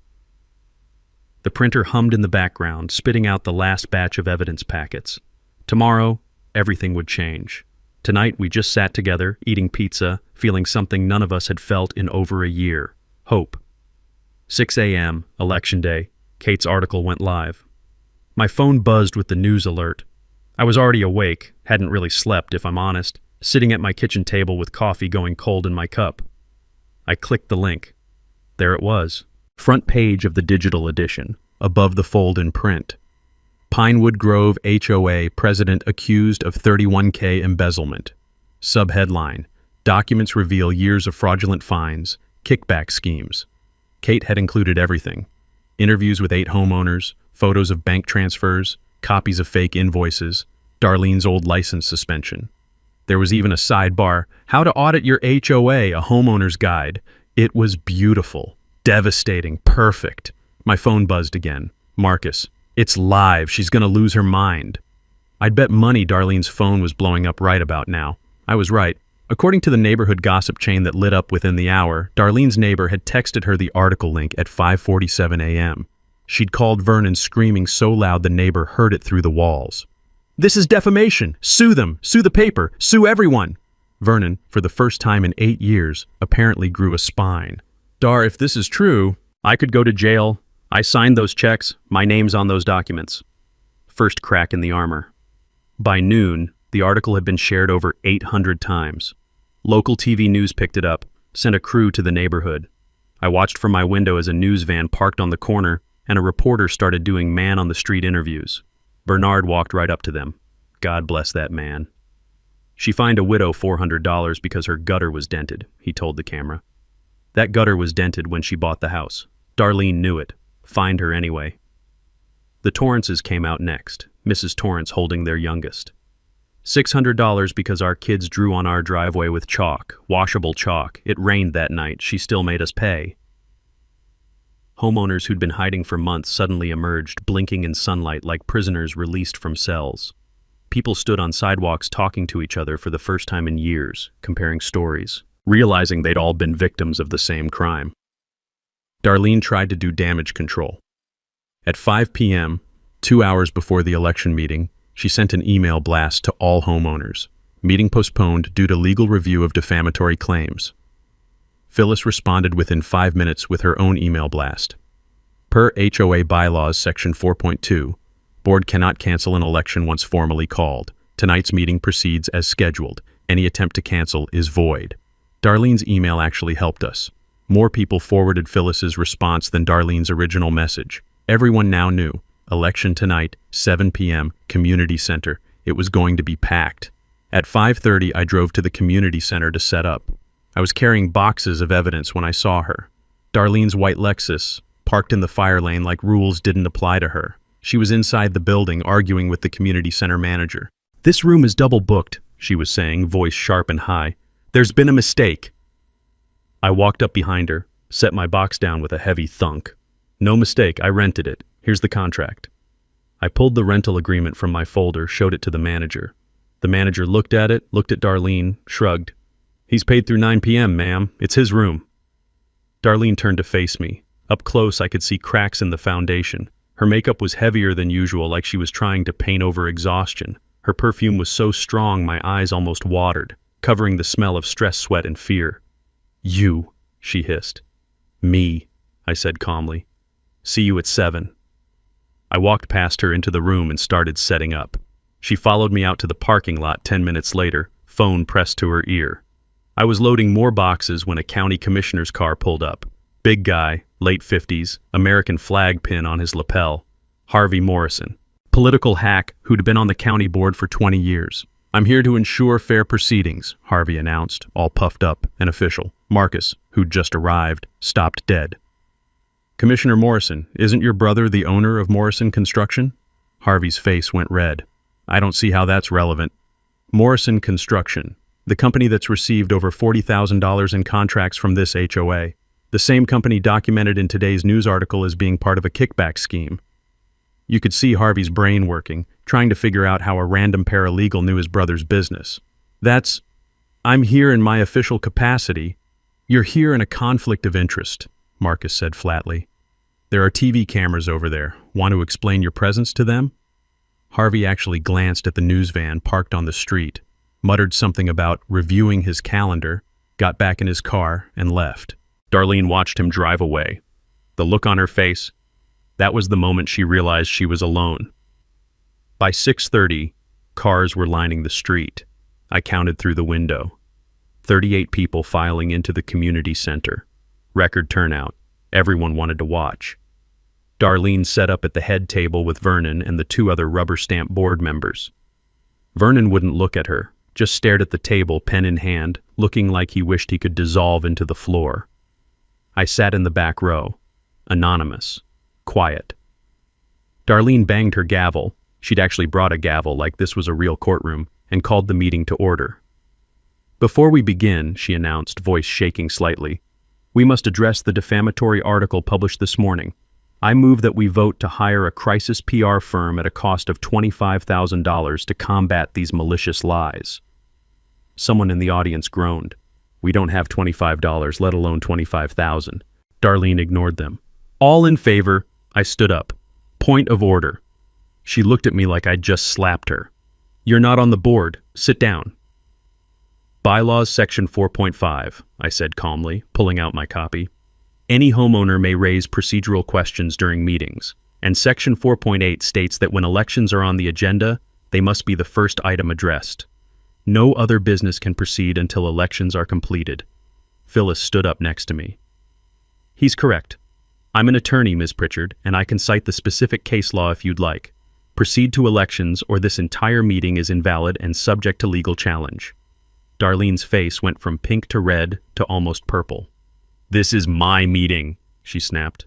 The printer hummed in the background, spitting out the last batch of evidence packets. Tomorrow, everything would change. Tonight, we just sat together, eating pizza, feeling something none of us had felt in over a year. Hope. 6 a.m., Election Day. Kate's article went live. My phone buzzed with the news alert. I was already awake, hadn't really slept if I'm honest, sitting at my kitchen table with coffee going cold in my cup. I clicked the link. There it was. Front page of the digital edition, above the fold in print. Pinewood Grove HOA president accused of 31K embezzlement. Subheadline: Documents reveal years of fraudulent fines, kickback schemes. Kate had included everything. Interviews with 8 homeowners, photos of bank transfers, copies of fake invoices, Darlene's old license suspension. There was even a sidebar, How to Audit Your HOA, a homeowner's guide. It was beautiful, devastating, perfect. My phone buzzed again. Marcus, it's live. She's gonna lose her mind. I'd bet money Darlene's phone was blowing up right about now. I was right. According to the neighborhood gossip chain that lit up within the hour, Darlene's neighbor had texted her the article link at 5:47 a.m. She'd called Vernon screaming so loud the neighbor heard it through the walls. This is defamation! Sue them! Sue the paper! Sue everyone! Vernon, for the first time in 8 years, apparently grew a spine. Dar, if this is true, I could go to jail. I signed those checks. My name's on those documents. First crack in the armor. By noon, the article had been shared over 800 times. Local TV news picked it up, sent a crew to the neighborhood. I watched from my window as a news van parked on the corner and a reporter started doing man-on-the-street interviews. Bernard walked right up to them. God bless that man. She fined a widow $400 because her gutter was dented, he told the camera. That gutter was dented when she bought the house. Darlene knew it. Fined her anyway. The Torrances came out next, Mrs. Torrance holding their youngest. $600 because our kids drew on our driveway with chalk, washable chalk. It rained that night. She still made us pay. Homeowners who'd been hiding for months suddenly emerged, blinking in sunlight like prisoners released from cells. People stood on sidewalks talking to each other for the first time in years, comparing stories, realizing they'd all been victims of the same crime. Darlene tried to do damage control. At 5 p.m., 2 hours before the election meeting, she sent an email blast to all homeowners. Meeting postponed due to legal review of defamatory claims. Phyllis responded within 5 minutes with her own email blast. Per HOA Bylaws Section 4.2, Board cannot cancel an election once formally called. Tonight's meeting proceeds as scheduled. Any attempt to cancel is void. Darlene's email actually helped us. More people forwarded Phyllis's response than Darlene's original message. Everyone now knew. Election tonight, 7 p.m., Community Center. It was going to be packed. At 5:30, I drove to the Community Center to set up. I was carrying boxes of evidence when I saw her. Darlene's white Lexus, parked in the fire lane like rules didn't apply to her. She was inside the building arguing with the Community Center manager. This room is double booked, she was saying, voice sharp and high. There's been a mistake. I walked up behind her, set my box down with a heavy thunk. No mistake, I rented it. Here's the contract. I pulled the rental agreement from my folder, showed it to the manager. The manager looked at it, looked at Darlene, shrugged. He's paid through 9 p.m., ma'am. It's his room. Darlene turned to face me. Up close, I could see cracks in the foundation. Her makeup was heavier than usual, like she was trying to paint over exhaustion. Her perfume was so strong my eyes almost watered, covering the smell of stress, sweat, and fear. You, she hissed. Me, I said calmly. See you at 7. I walked past her into the room and started setting up. She followed me out to the parking lot 10 minutes later, phone pressed to her ear. I was loading more boxes when a county commissioner's car pulled up. Big guy, late 50s, American flag pin on his lapel. Harvey Morrison, political hack who'd been on the county board for 20 years. I'm here to ensure fair proceedings, Harvey announced, all puffed up and official. Marcus, who'd just arrived, stopped dead. Commissioner Morrison, isn't your brother the owner of Morrison Construction? Harvey's face went red. I don't see how that's relevant. Morrison Construction, the company that's received over $40,000 in contracts from this HOA. The same company documented in today's news article as being part of a kickback scheme. You could see Harvey's brain working, trying to figure out how a random paralegal knew his brother's business. I'm here in my official capacity. You're here in a conflict of interest, Marcus said flatly. There are TV cameras over there. Want to explain your presence to them? Harvey actually glanced at the news van parked on the street, muttered something about reviewing his calendar, got back in his car, and left. Darlene watched him drive away. The look on her face, that was the moment she realized she was alone. By 6:30, cars were lining the street. I counted through the window. 38 people filing into the community center. Record turnout. Everyone wanted to watch. Darlene sat up at the head table with Vernon and the two other rubber stamp board members. Vernon wouldn't look at her, just stared at the table, pen in hand, looking like he wished he could dissolve into the floor. I sat in the back row, anonymous, quiet. Darlene banged her gavel. She'd actually brought a gavel like this was a real courtroom, and called the meeting to order. Before we begin, she announced, voice shaking slightly, we must address the defamatory article published this morning. I move that we vote to hire a crisis PR firm at a cost of $25,000 to combat these malicious lies. Someone in the audience groaned. We don't have $25, let alone $25,000. Darlene ignored them. All in favor, I stood up. Point of order. She looked at me like I'd just slapped her. You're not on the board. Sit down. Bylaws Section 4.5, I said calmly, pulling out my copy. Any homeowner may raise procedural questions during meetings, and Section 4.8 states that when elections are on the agenda, they must be the first item addressed. No other business can proceed until elections are completed. Phyllis stood up next to me. He's correct. I'm an attorney, Ms. Pritchard, and I can cite the specific case law if you'd like. Proceed to elections or this entire meeting is invalid and subject to legal challenge. Darlene's face went from pink to red to almost purple. This is my meeting, she snapped.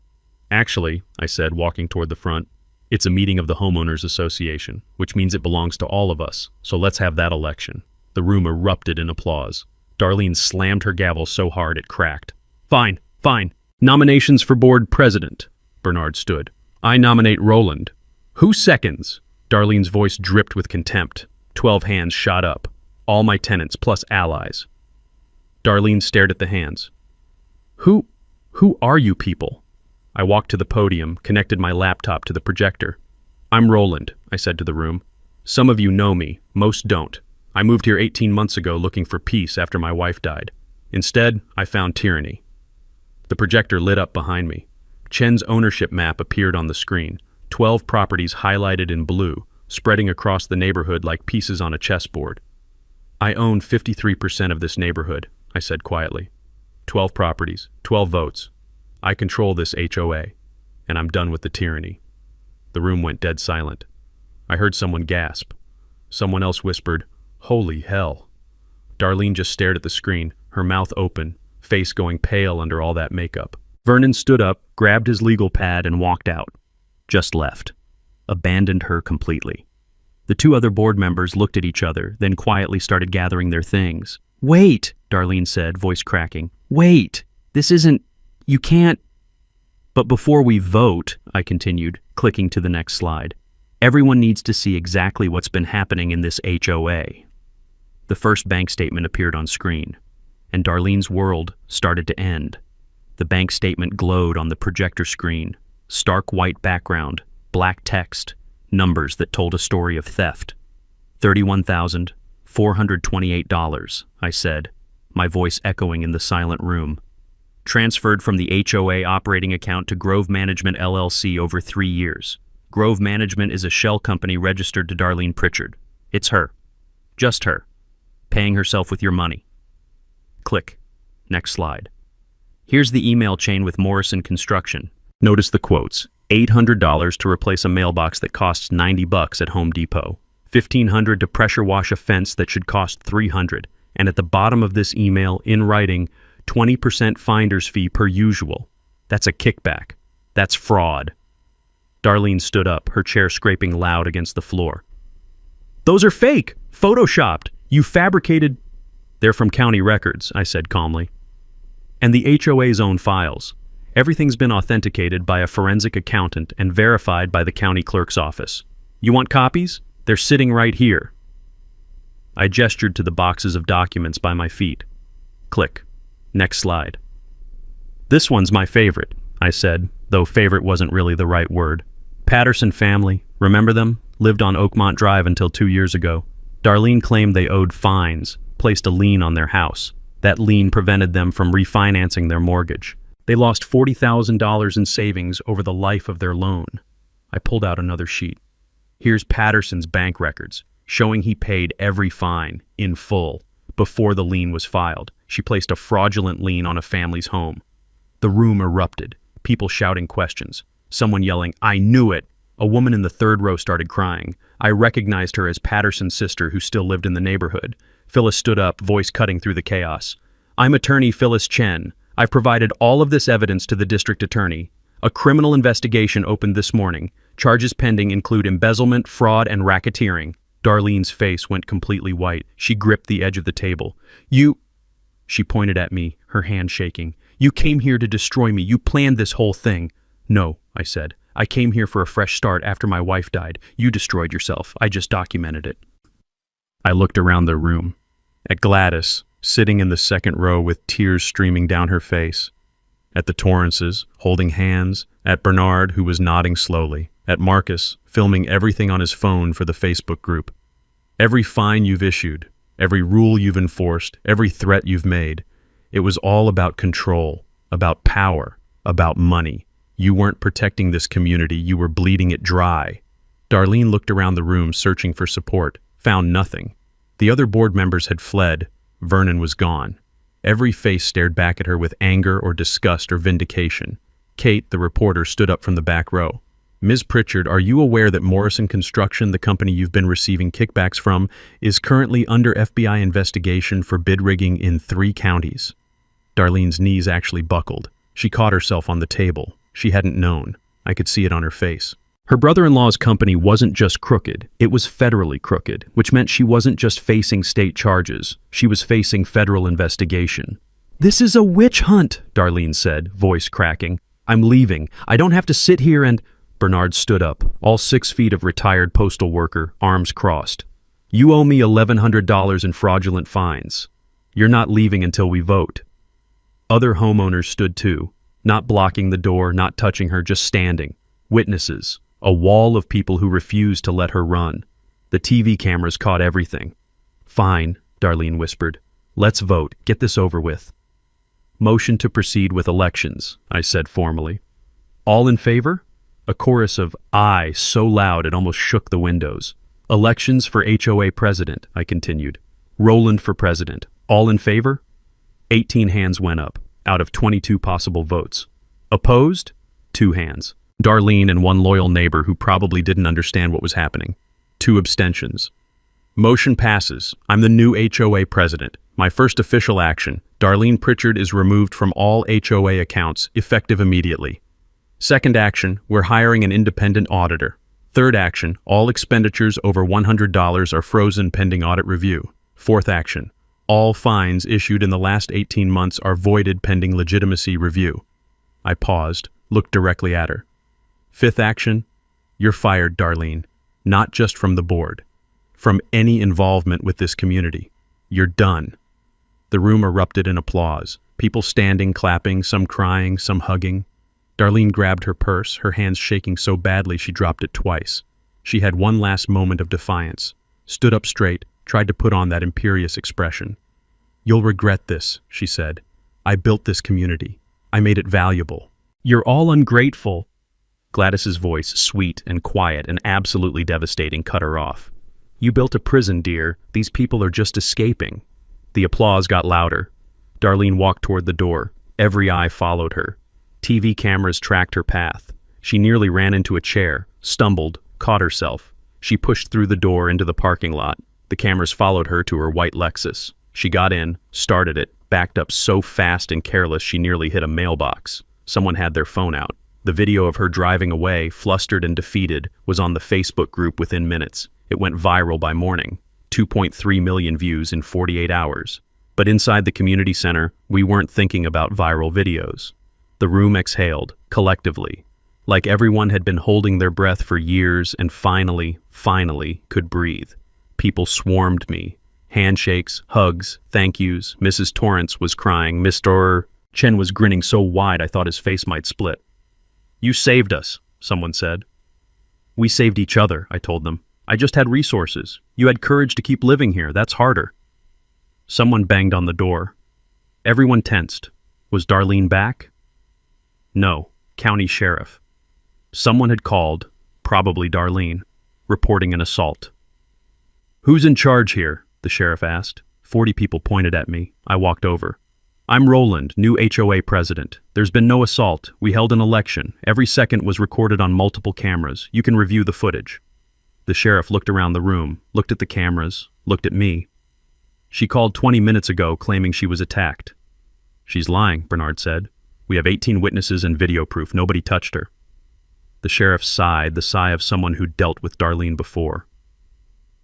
Actually, I said, walking toward the front, it's a meeting of the Homeowners Association, which means it belongs to all of us, so let's have that election. The room erupted in applause. Darlene slammed her gavel so hard it cracked. Fine, fine. Nominations for board president. Bernard stood. I nominate Roland. Who seconds? Darlene's voice dripped with contempt. 12 hands shot up. All my tenants plus allies. Darlene stared at the hands. Who are you people? I walked to the podium, connected my laptop to the projector. I'm Roland, I said to the room. Some of you know me, most don't. I moved here 18 months ago looking for peace after my wife died. Instead, I found tyranny. The projector lit up behind me. Chen's ownership map appeared on the screen, 12 properties highlighted in blue, spreading across the neighborhood like pieces on a chessboard. I own 53% of this neighborhood, I said quietly. 12 properties, 12 votes. I control this HOA, and I'm done with the tyranny. The room went dead silent. I heard someone gasp. Someone else whispered, "Holy hell." Darlene just stared at the screen, her mouth open, face going pale under all that makeup. Vernon stood up, grabbed his legal pad, and walked out. Just left. Abandoned her completely. The two other board members looked at each other, then quietly started gathering their things. Wait, Darlene said, voice cracking. Wait, this isn't... You can't... But before we vote, I continued, clicking to the next slide, everyone needs to see exactly what's been happening in this HOA. The first bank statement appeared on screen, and Darlene's world started to end. The bank statement glowed on the projector screen, stark white background, black text, numbers that told a story of theft. $31,428, I said, my voice echoing in the silent room. Transferred from the HOA operating account to Grove Management LLC over 3 years. Grove Management is a shell company registered to Darlene Pritchard. It's her. Just her. Paying herself with your money. Click. Next slide. Here's the email chain with Morrison Construction. Notice the quotes. $800 to replace a mailbox that costs $90 at Home Depot. $1,500 to pressure wash a fence that should cost $300. And at the bottom of this email, in writing, 20% finder's fee per usual. That's a kickback. That's fraud. Darlene stood up, her chair scraping loud against the floor. Those are fake! Photoshopped! You fabricated... They're from county records, I said calmly. And the HOA's own files. Everything's been authenticated by a forensic accountant and verified by the county clerk's office. You want copies? They're sitting right here. I gestured to the boxes of documents by my feet. Click. Next slide. This one's my favorite, I said, though favorite wasn't really the right word. Patterson family, remember them? Lived on Oakmont Drive until 2 years ago. Darlene claimed they owed fines, placed a lien on their house. That lien prevented them from refinancing their mortgage. They lost $40,000 in savings over the life of their loan. I pulled out another sheet. Here's Patterson's bank records, showing he paid every fine, in full, before the lien was filed. She placed a fraudulent lien on a family's home. The room erupted, people shouting questions. Someone yelling, "I knew it!" A woman in the third row started crying. I recognized her as Patterson's sister who still lived in the neighborhood. Phyllis stood up, voice cutting through the chaos. "I'm attorney Phyllis Chen. I've provided all of this evidence to the district attorney. A criminal investigation opened this morning. Charges pending include embezzlement, fraud, and racketeering." Darlene's face went completely white. She gripped the edge of the table. "You..." She pointed at me, her hand shaking. "You came here to destroy me. You planned this whole thing." "No," I said. "I came here for a fresh start after my wife died. You destroyed yourself. I just documented it." I looked around the room. At Gladys, sitting in the second row with tears streaming down her face. At the Torrances, holding hands. At Bernard, who was nodding slowly. At Marcus, filming everything on his phone for the Facebook group. Every fine you've issued, every rule you've enforced, every threat you've made, it was all about control, about power, about money. You weren't protecting this community, you were bleeding it dry. Darlene looked around the room searching for support, found nothing. The other board members had fled. Vernon was gone. Every face stared back at her with anger or disgust or vindication. Kate, the reporter, stood up from the back row. "Ms. Pritchard, are you aware that Morrison Construction, the company you've been receiving kickbacks from, is currently under FBI investigation for bid rigging in 3 counties? Darlene's knees actually buckled. She caught herself on the table. She hadn't known. I could see it on her face. Her brother-in-law's company wasn't just crooked, it was federally crooked, which meant she wasn't just facing state charges, she was facing federal investigation. "This is a witch hunt," Darlene said, voice cracking. "I'm leaving. I don't have to sit here and..." Bernard stood up, all 6 feet of retired postal worker, arms crossed. "You owe me $1,100 in fraudulent fines. You're not leaving until we vote." Other homeowners stood too, not blocking the door, not touching her, just standing. Witnesses, a wall of people who refused to let her run. The TV cameras caught everything. "Fine," Darlene whispered. "Let's vote. Get this over with." "Motion to proceed with elections," I said formally. "All in favor?" A chorus of "aye" so loud it almost shook the windows. "Elections for HOA president," I continued. "Roland for president. All in favor?" 18 hands went up, out of 22 possible votes. Opposed? 2 hands. Darlene and one loyal neighbor who probably didn't understand what was happening. 2 abstentions. Motion passes. I'm the new HOA president. My first official action. Darlene Pritchard is removed from all HOA accounts, effective immediately. Second action, we're hiring an independent auditor. Third action, all expenditures over $100 are frozen pending audit review. Fourth action, all fines issued in the last 18 months are voided pending legitimacy review. I paused, looked directly at her. Fifth action, you're fired, Darlene. Not just from the board. From any involvement with this community. You're done. The room erupted in applause. People standing, clapping, some crying, some hugging. Darlene grabbed her purse, her hands shaking so badly she dropped it twice. She had one last moment of defiance, stood up straight, tried to put on that imperious expression. You'll regret this, she said. I built this community. I made it valuable. You're all ungrateful. Gladys's voice, sweet and quiet and absolutely devastating, cut her off. You built a prison, dear. These people are just escaping. The applause got louder. Darlene walked toward the door. Every eye followed her. TV cameras tracked her path. She nearly ran into a chair, stumbled, caught herself. She pushed through the door into the parking lot. The cameras followed her to her white Lexus. She got in, started it, backed up so fast and careless she nearly hit a mailbox. Someone had their phone out. The video of her driving away, flustered and defeated, was on the Facebook group within minutes. It went viral by morning. 2.3 million views in 48 hours. But inside the community center, we weren't thinking about viral videos. The room exhaled, collectively, like everyone had been holding their breath for years and finally could breathe. People swarmed me, Handshakes, hugs, thank yous. Mrs. Torrance was crying. Mr. Chen was grinning so wide I thought his face might split. "You saved us," someone said. "We saved each other," I told them. "I just had resources. You had courage to keep living here. That's harder." Someone banged on the door. Everyone tensed. Was Darlene back? No, county sheriff. Someone had called, probably Darlene, reporting an assault. "Who's in charge here?" the sheriff asked. 40 people pointed at me. I walked over. "I'm Roland, new HOA president. There's been no assault. We held an election. Every second was recorded on multiple cameras. You can review the footage." The sheriff looked around the room, looked at the cameras, looked at me. "She called 20 minutes ago claiming she was attacked." "She's lying," Bernard said. "We have 18 witnesses and video proof. Nobody touched her." The sheriff sighed, the sigh of someone who dealt with Darlene before.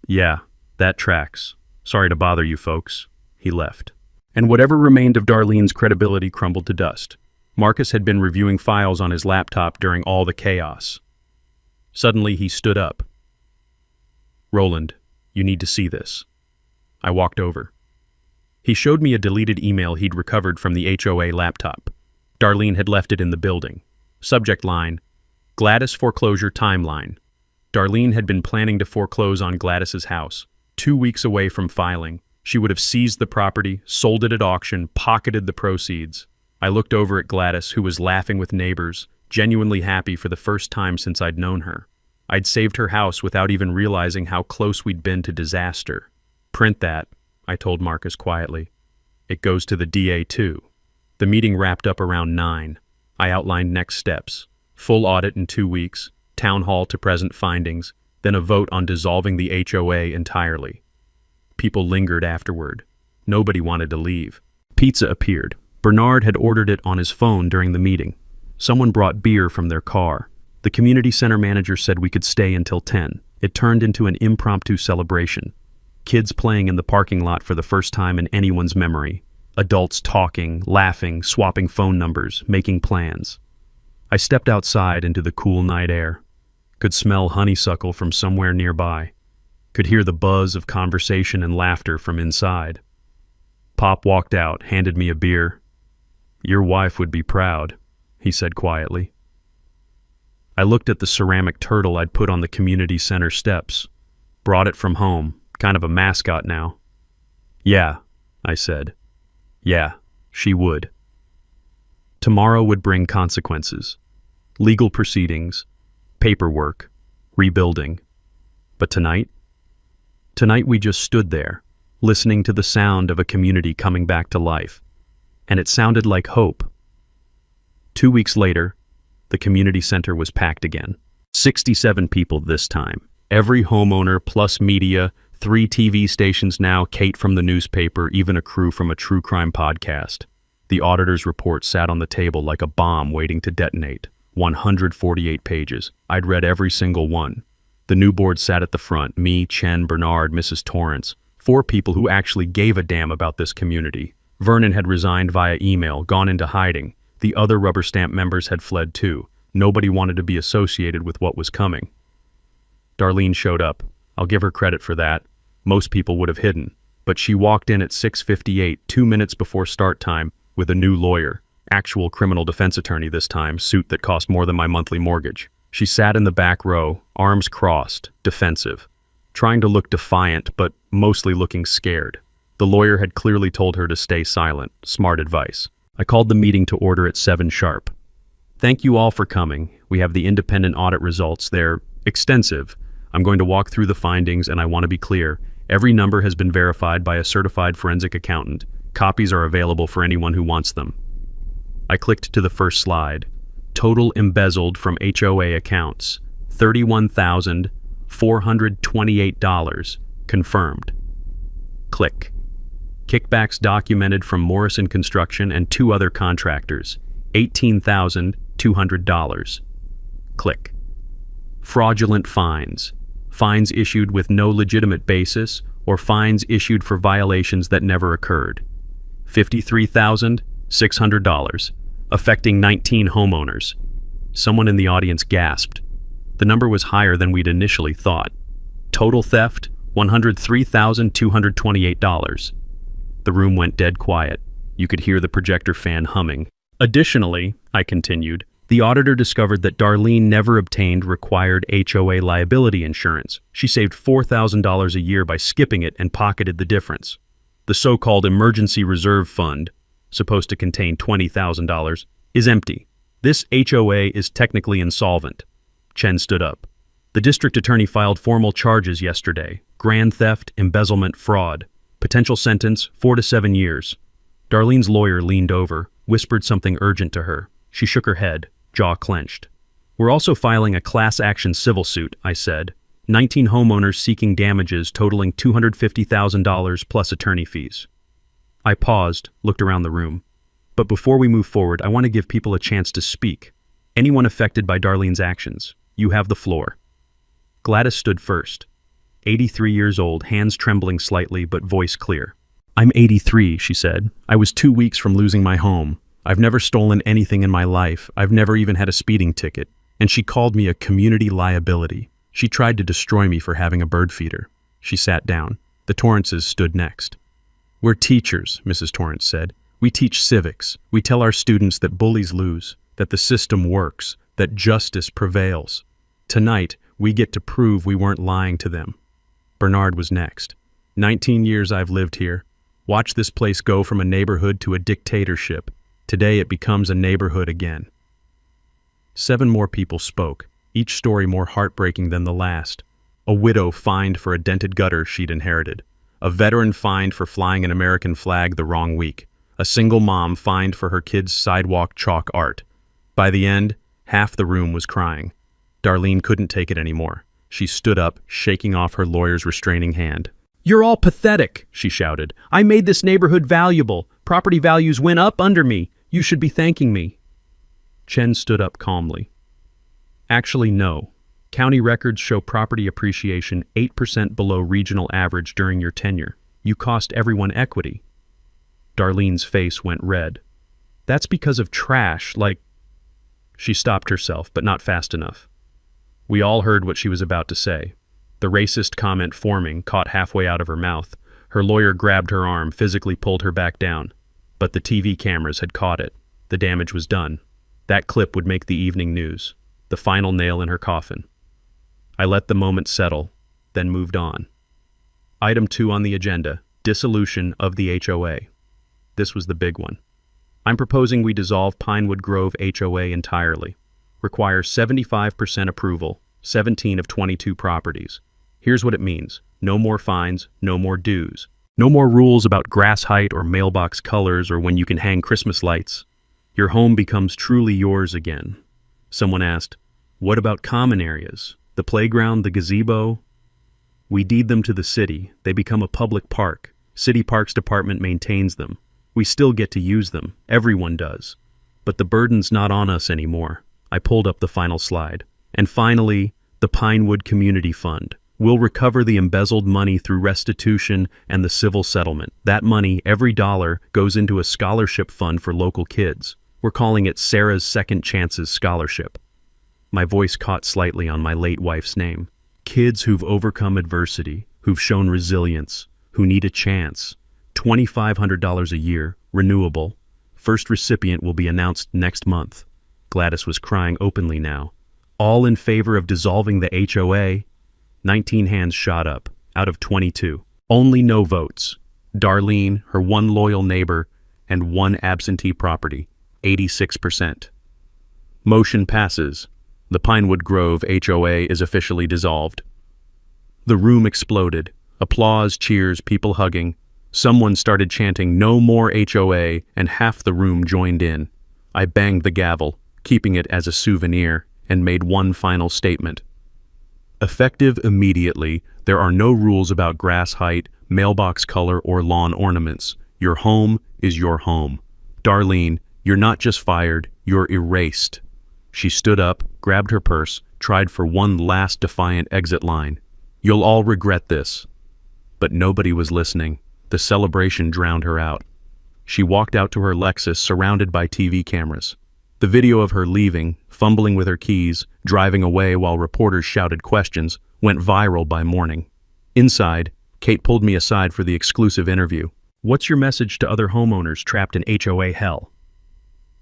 "Yeah, that tracks. Sorry to bother you folks." He left. And whatever remained of Darlene's credibility crumbled to dust. Marcus had been reviewing files on his laptop during all the chaos. Suddenly he stood up. "Roland, you need to see this." I walked over. He showed me a deleted email he'd recovered from the HOA laptop. Darlene had left it in the building. Subject line, Gladys foreclosure timeline. Darlene had been planning to foreclose on Gladys's house. 2 weeks away from filing, she would have seized the property, sold it at auction, pocketed the proceeds. I looked over at Gladys, who was laughing with neighbors, genuinely happy for the first time since I'd known her. I'd saved her house without even realizing how close we'd been to disaster. "Print that," I told Marcus quietly. "It goes to the DA too." The meeting wrapped up around 9. I outlined next steps. Full audit in 2 weeks, town hall to present findings, then a vote on dissolving the HOA entirely. People lingered afterward. Nobody wanted to leave. Pizza appeared. Bernard had ordered it on his phone during the meeting. Someone brought beer from their car. The community center manager said we could stay until 10. It turned into an impromptu celebration. Kids playing in the parking lot for the first time in anyone's memory. Adults talking, laughing, swapping phone numbers, making plans. I stepped outside into the cool night air. Could smell honeysuckle from somewhere nearby. Could hear the buzz of conversation and laughter from inside. Pop walked out, handed me a beer. "Your wife would be proud," he said quietly. I looked at the ceramic turtle I'd put on the community center steps. Brought it from home, kind of a mascot now. "Yeah," I said. Yeah, she would. Tomorrow would bring consequences. Legal proceedings, paperwork, rebuilding. But tonight? Tonight we just stood there, listening to the sound of a community coming back to life. And it sounded like hope. 2 weeks later, the community center was packed again. 67 people this time. Every homeowner plus media, 3 TV stations now, Kate from the newspaper, even a crew from a true crime podcast. The auditor's report sat on the table like a bomb waiting to detonate. 148 pages. I'd read every single one. The new board sat at the front, me, Chen, Bernard, Mrs. Torrance, 4 people who actually gave a damn about this community. Vernon had resigned via email, gone into hiding. The other rubber stamp members had fled too. Nobody wanted to be associated with what was coming. Darlene showed up. I'll give her credit for that. Most people would have hidden. But she walked in at 6:58, 2 minutes before start time, with a new lawyer. Actual criminal defense attorney this time, suit that cost more than my monthly mortgage. She sat in the back row, arms crossed, defensive, trying to look defiant, but mostly looking scared. The lawyer had clearly told her to stay silent. Smart advice. I called the meeting to order at 7 sharp. "Thank you all for coming. We have the independent audit results. They're extensive. I'm going to walk through the findings, and I want to be clear. Every number has been verified by a certified forensic accountant. Copies are available for anyone who wants them." I clicked to the first slide. Total embezzled from HOA accounts, $31,428, confirmed. Click. Kickbacks documented from Morrison Construction and 2 other contractors, $18,200. Click. Fraudulent fines. Fines issued with no legitimate basis or fines issued for violations that never occurred. $53,600, affecting 19 homeowners. Someone in the audience gasped. The number was higher than we'd initially thought. Total theft, $103,228. The room went dead quiet. You could hear the projector fan humming. Additionally, I continued, the auditor discovered that Darlene never obtained required HOA liability insurance. She saved $4,000 a year by skipping it and pocketed the difference. The so-called emergency reserve fund, supposed to contain $20,000, is empty. This HOA is technically insolvent. Chen stood up. The district attorney filed formal charges yesterday. Grand theft, embezzlement, fraud. Potential sentence, 4 to 7 years. Darlene's lawyer leaned over, whispered something urgent to her. She shook her head, jaw clenched. We're also filing a class action civil suit, I said. 19 homeowners seeking damages totaling $250,000 plus attorney fees. I paused, looked around the room. But before we move forward, I want to give people a chance to speak. Anyone affected by Darlene's actions, you have the floor. Gladys stood first. 83 years old, hands trembling slightly but voice clear. I'm 83, she said. I was 2 weeks from losing my home. I've never stolen anything in my life. I've never even had a speeding ticket. And she called me a community liability. She tried to destroy me for having a bird feeder. She sat down. The Torrances stood next. We're teachers, Mrs. Torrance said. We teach civics. We tell our students that bullies lose, that the system works, that justice prevails. Tonight, we get to prove we weren't lying to them. Bernard was next. 19 years I've lived here. Watch this place go from a neighborhood to a dictatorship. Today it becomes a neighborhood again. 7 more people spoke, each story more heartbreaking than the last. A widow fined for a dented gutter she'd inherited. A veteran fined for flying an American flag the wrong week. A single mom fined for her kid's sidewalk chalk art. By the end, half the room was crying. Darlene couldn't take it anymore. She stood up, shaking off her lawyer's restraining hand. You're all pathetic, she shouted. I made this neighborhood valuable. Property values went up under me. You should be thanking me. Chen stood up calmly. Actually, no. County records show property appreciation 8% below regional average during your tenure. You cost everyone equity. Darlene's face went red. That's because of trash, like... She stopped herself, but not fast enough. We all heard what she was about to say. The racist comment forming, caught halfway out of her mouth. Her lawyer grabbed her arm, physically pulled her back down. But the TV cameras had caught it. The damage was done. That clip would make the evening news. The final nail in her coffin. I let the moment settle, then moved on. Item 2 on the agenda, dissolution of the HOA. This was the big one. I'm proposing we dissolve Pinewood Grove HOA entirely. Requires 75% approval, 17 of 22 properties. Here's what it means. No more fines, no more dues. No more rules about grass height or mailbox colors or when you can hang Christmas lights. Your home becomes truly yours again. Someone asked, what about common areas? The playground, the gazebo? We deed them to the city. They become a public park. City Parks Department maintains them. We still get to use them. Everyone does. But the burden's not on us anymore. I pulled up the final slide. And finally, the Pinewood Community Fund. We'll recover the embezzled money through restitution and the civil settlement. That money, every dollar, goes into a scholarship fund for local kids. We're calling it Sarah's Second Chances Scholarship. My voice caught slightly on my late wife's name. Kids who've overcome adversity, who've shown resilience, who need a chance. $2,500 a year, renewable. First recipient will be announced next month. Gladys was crying openly now. All in favor of dissolving the HOA? 19 hands shot up, out of 22. Only no votes. Darlene, her one loyal neighbor, and one absentee property, 86%. Motion passes. The Pinewood Grove HOA is officially dissolved. The room exploded. Applause, cheers, people hugging. Someone started chanting, "No more HOA," and half the room joined in. I banged the gavel, keeping it as a souvenir, and made one final statement. Effective immediately, there are no rules about grass height, mailbox color, or lawn ornaments. Your home is your home. Darlene, you're not just fired, you're erased. She stood up, grabbed her purse, tried for one last defiant exit line. You'll all regret this. But nobody was listening. The celebration drowned her out. She walked out to her Lexus surrounded by TV cameras. The video of her leaving, fumbling with her keys, driving away while reporters shouted questions, went viral by morning. Inside, Kate pulled me aside for the exclusive interview. "What's your message to other homeowners trapped in HOA hell?"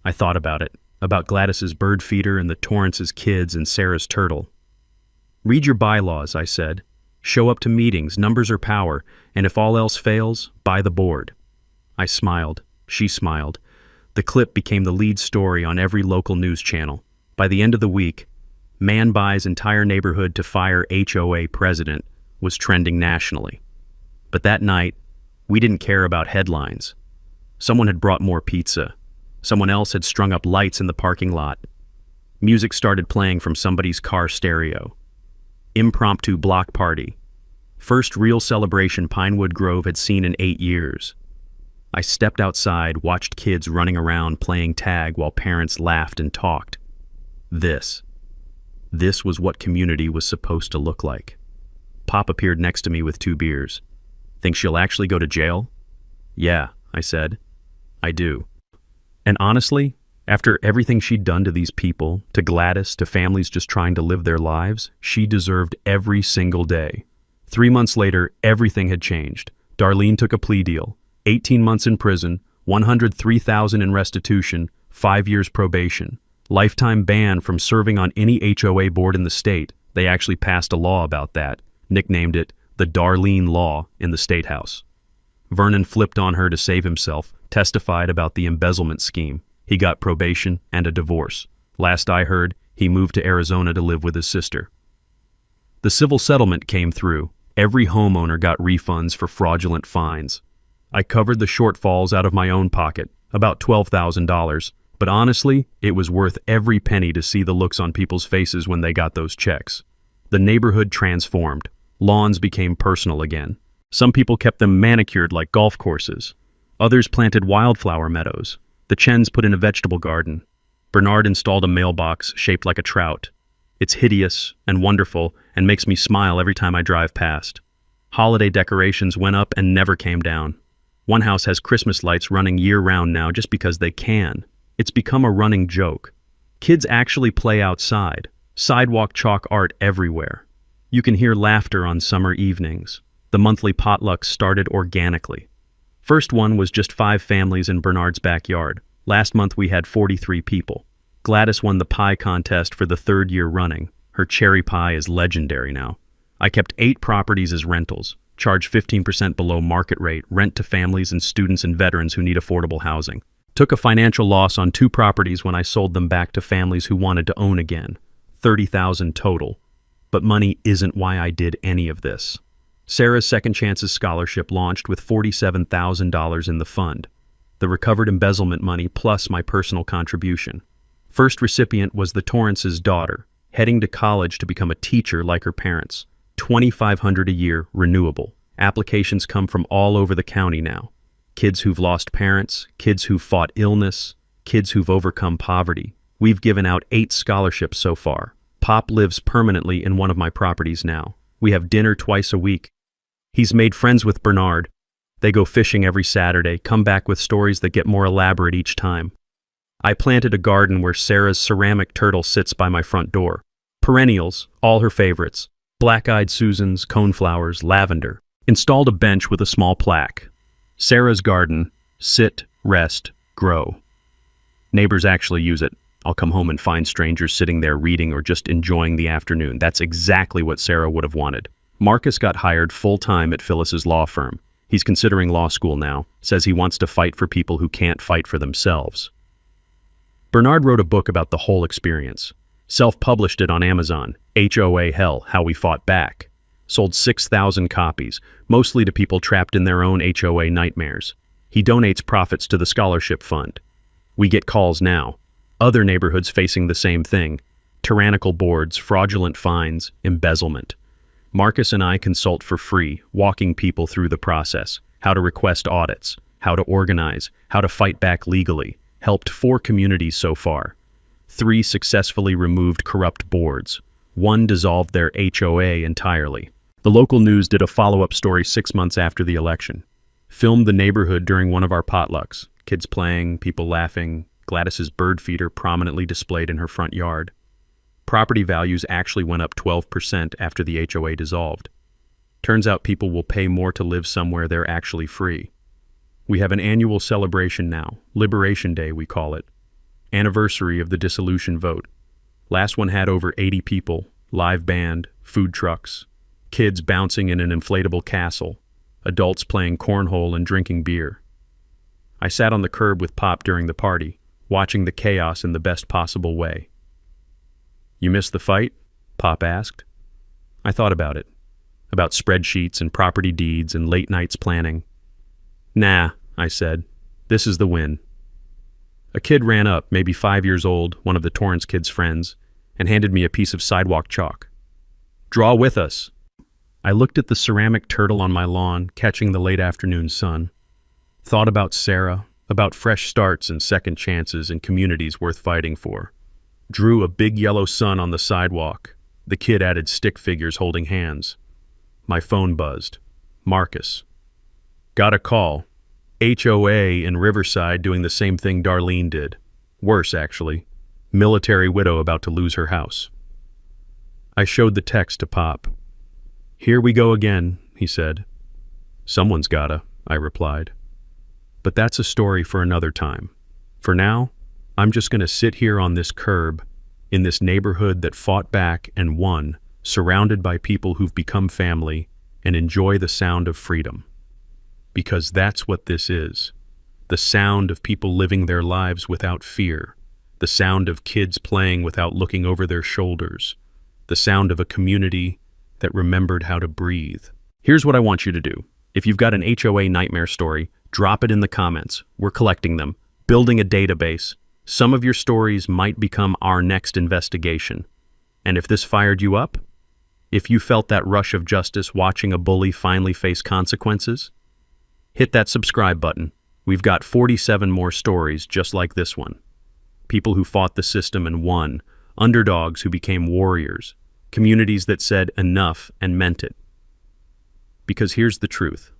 I thought about Gladys's bird feeder and the Torrance's kids and Sarah's turtle. "Read your bylaws," I said. "Show up to meetings, numbers are power, and if all else fails, buy the board." I smiled. She smiled. The clip became the lead story on every local news channel. By the end of the week, "Man buys entire neighborhood to fire HOA president" was trending nationally. But that night, we didn't care about headlines. Someone had brought more pizza. Someone else had strung up lights in the parking lot. Music started playing from somebody's car stereo. Impromptu block party. First real celebration Pinewood Grove had seen in 8 years. I stepped outside, watched kids running around playing tag while parents laughed and talked. This was what community was supposed to look like. Pop appeared next to me with 2 beers. "Think she'll actually go to jail?" "Yeah," I said. "I do." And honestly, after everything she'd done to these people, to Gladys, to families just trying to live their lives, she deserved every single day. 3 months later, everything had changed. Darlene took a plea deal. 18 months in prison, $103,000 in restitution, 5 years probation. Lifetime ban from serving on any HOA board in the state. They actually passed a law about that, nicknamed it the Darlene Law in the State House. Vernon flipped on her to save himself, testified about the embezzlement scheme. He got probation and a divorce. Last I heard, he moved to Arizona to live with his sister. The civil settlement came through. Every homeowner got refunds for fraudulent fines. I covered the shortfalls out of my own pocket, about $12,000, but honestly, it was worth every penny to see the looks on people's faces when they got those checks. The neighborhood transformed. Lawns became personal again. Some people kept them manicured like golf courses. Others planted wildflower meadows. The Chens put in a vegetable garden. Bernard installed a mailbox shaped like a trout. It's hideous and wonderful and makes me smile every time I drive past. Holiday decorations went up and never came down. One house has Christmas lights running year-round now just because they can. It's become a running joke. Kids actually play outside. Sidewalk chalk art everywhere. You can hear laughter on summer evenings. The monthly potlucks started organically. First one was just 5 families in Bernard's backyard. Last month we had 43 people. Gladys won the pie contest for the 3rd year running. Her cherry pie is legendary now. I kept 8 properties as rentals, charged 15% below market rate, rent to families and students and veterans who need affordable housing. Took a financial loss on 2 properties when I sold them back to families who wanted to own again. $30,000 total. But money isn't why I did any of this. Sarah's Second Chances Scholarship launched with $47,000 in the fund. The recovered embezzlement money plus my personal contribution. First recipient was the Torrance's daughter, heading to college to become a teacher like her parents. $2,500 a year, renewable. Applications come from all over the county now. Kids who've lost parents, kids who've fought illness, kids who've overcome poverty. We've given out 8 scholarships so far. Pop lives permanently in one of my properties now. We have dinner twice a week. He's made friends with Bernard. They go fishing every Saturday, come back with stories that get more elaborate each time. I planted a garden where Sarah's ceramic turtle sits by my front door. Perennials, all her favorites. Black-eyed Susans, coneflowers, lavender. Installed a bench with a small plaque. Sarah's garden, sit, rest, grow. Neighbors actually use it. I'll come home and find strangers sitting there reading or just enjoying the afternoon. That's exactly what Sarah would have wanted. Marcus got hired full-time at Phyllis's law firm. He's considering law school now, says he wants to fight for people who can't fight for themselves. Bernard wrote a book about the whole experience. Self-published it on Amazon, HOA Hell, How We Fought Back. Sold 6,000 copies, mostly to people trapped in their own HOA nightmares. He donates profits to the scholarship fund. We get calls now. Other neighborhoods facing the same thing. Tyrannical boards, fraudulent fines, embezzlement. Marcus and I consult for free, walking people through the process, how to request audits, how to organize, how to fight back legally. Helped 4 communities so far. 3 successfully removed corrupt boards. 1 dissolved their HOA entirely. The local news did a follow-up story 6 months after the election. Filmed the neighborhood during one of our potlucks. Kids playing, people laughing, Gladys's bird feeder prominently displayed in her front yard. Property values actually went up 12% after the HOA dissolved. Turns out people will pay more to live somewhere they're actually free. We have an annual celebration now, Liberation Day we call it. Anniversary of the dissolution vote. Last one had over 80 people, live band, food trucks, kids bouncing in an inflatable castle, adults playing cornhole and drinking beer. I sat on the curb with Pop during the party, watching the chaos in the best possible way. "You missed the fight?" Pop asked. I thought about it. About spreadsheets and property deeds and late nights planning. "Nah," I said. "This is the win." A kid ran up, maybe 5 years old, one of the Torrance kids' friends, and handed me a piece of sidewalk chalk. "Draw with us." I looked at the ceramic turtle on my lawn, catching the late afternoon sun. Thought about Sarah, about fresh starts and second chances and communities worth fighting for. Drew a big yellow sun on the sidewalk. The kid added stick figures holding hands. My phone buzzed. Marcus. Got a call. HOA in Riverside doing the same thing Darlene did. Worse, actually. Military widow about to lose her house. I showed the text to Pop. "Here we go again," he said. "Someone's gotta," I replied. But that's a story for another time. For now, I'm just going to sit here on this curb, in this neighborhood that fought back and won, surrounded by people who've become family, and enjoy the sound of freedom. Because that's what this is. The sound of people living their lives without fear. The sound of kids playing without looking over their shoulders. The sound of a community that remembered how to breathe. Here's what I want you to do. If you've got an HOA nightmare story, drop it in the comments. We're collecting them, building a database. Some of your stories might become our next investigation. And if this fired you up, if you felt that rush of justice watching a bully finally face consequences, hit that subscribe button. We've got 47 more stories just like this one. People who fought the system and won, underdogs who became warriors, communities that said enough and meant it. Because here's the truth.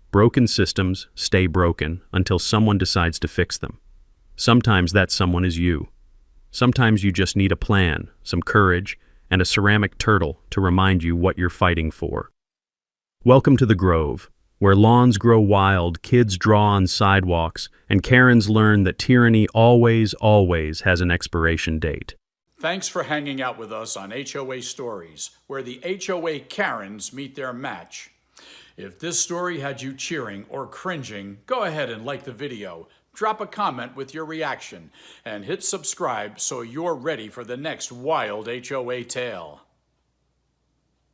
Broken systems stay broken until someone decides to fix them. Sometimes that someone is you. Sometimes you just need a plan, some courage, and a ceramic turtle to remind you what you're fighting for. Welcome to the Grove, where lawns grow wild, kids draw on sidewalks, and Karens learn that tyranny always, always has an expiration date. Thanks for hanging out with us on HOA Stories, where the HOA Karens meet their match. If this story had you cheering or cringing, go ahead and like the video, drop a comment with your reaction, and hit subscribe so you're ready for the next wild HOA tale.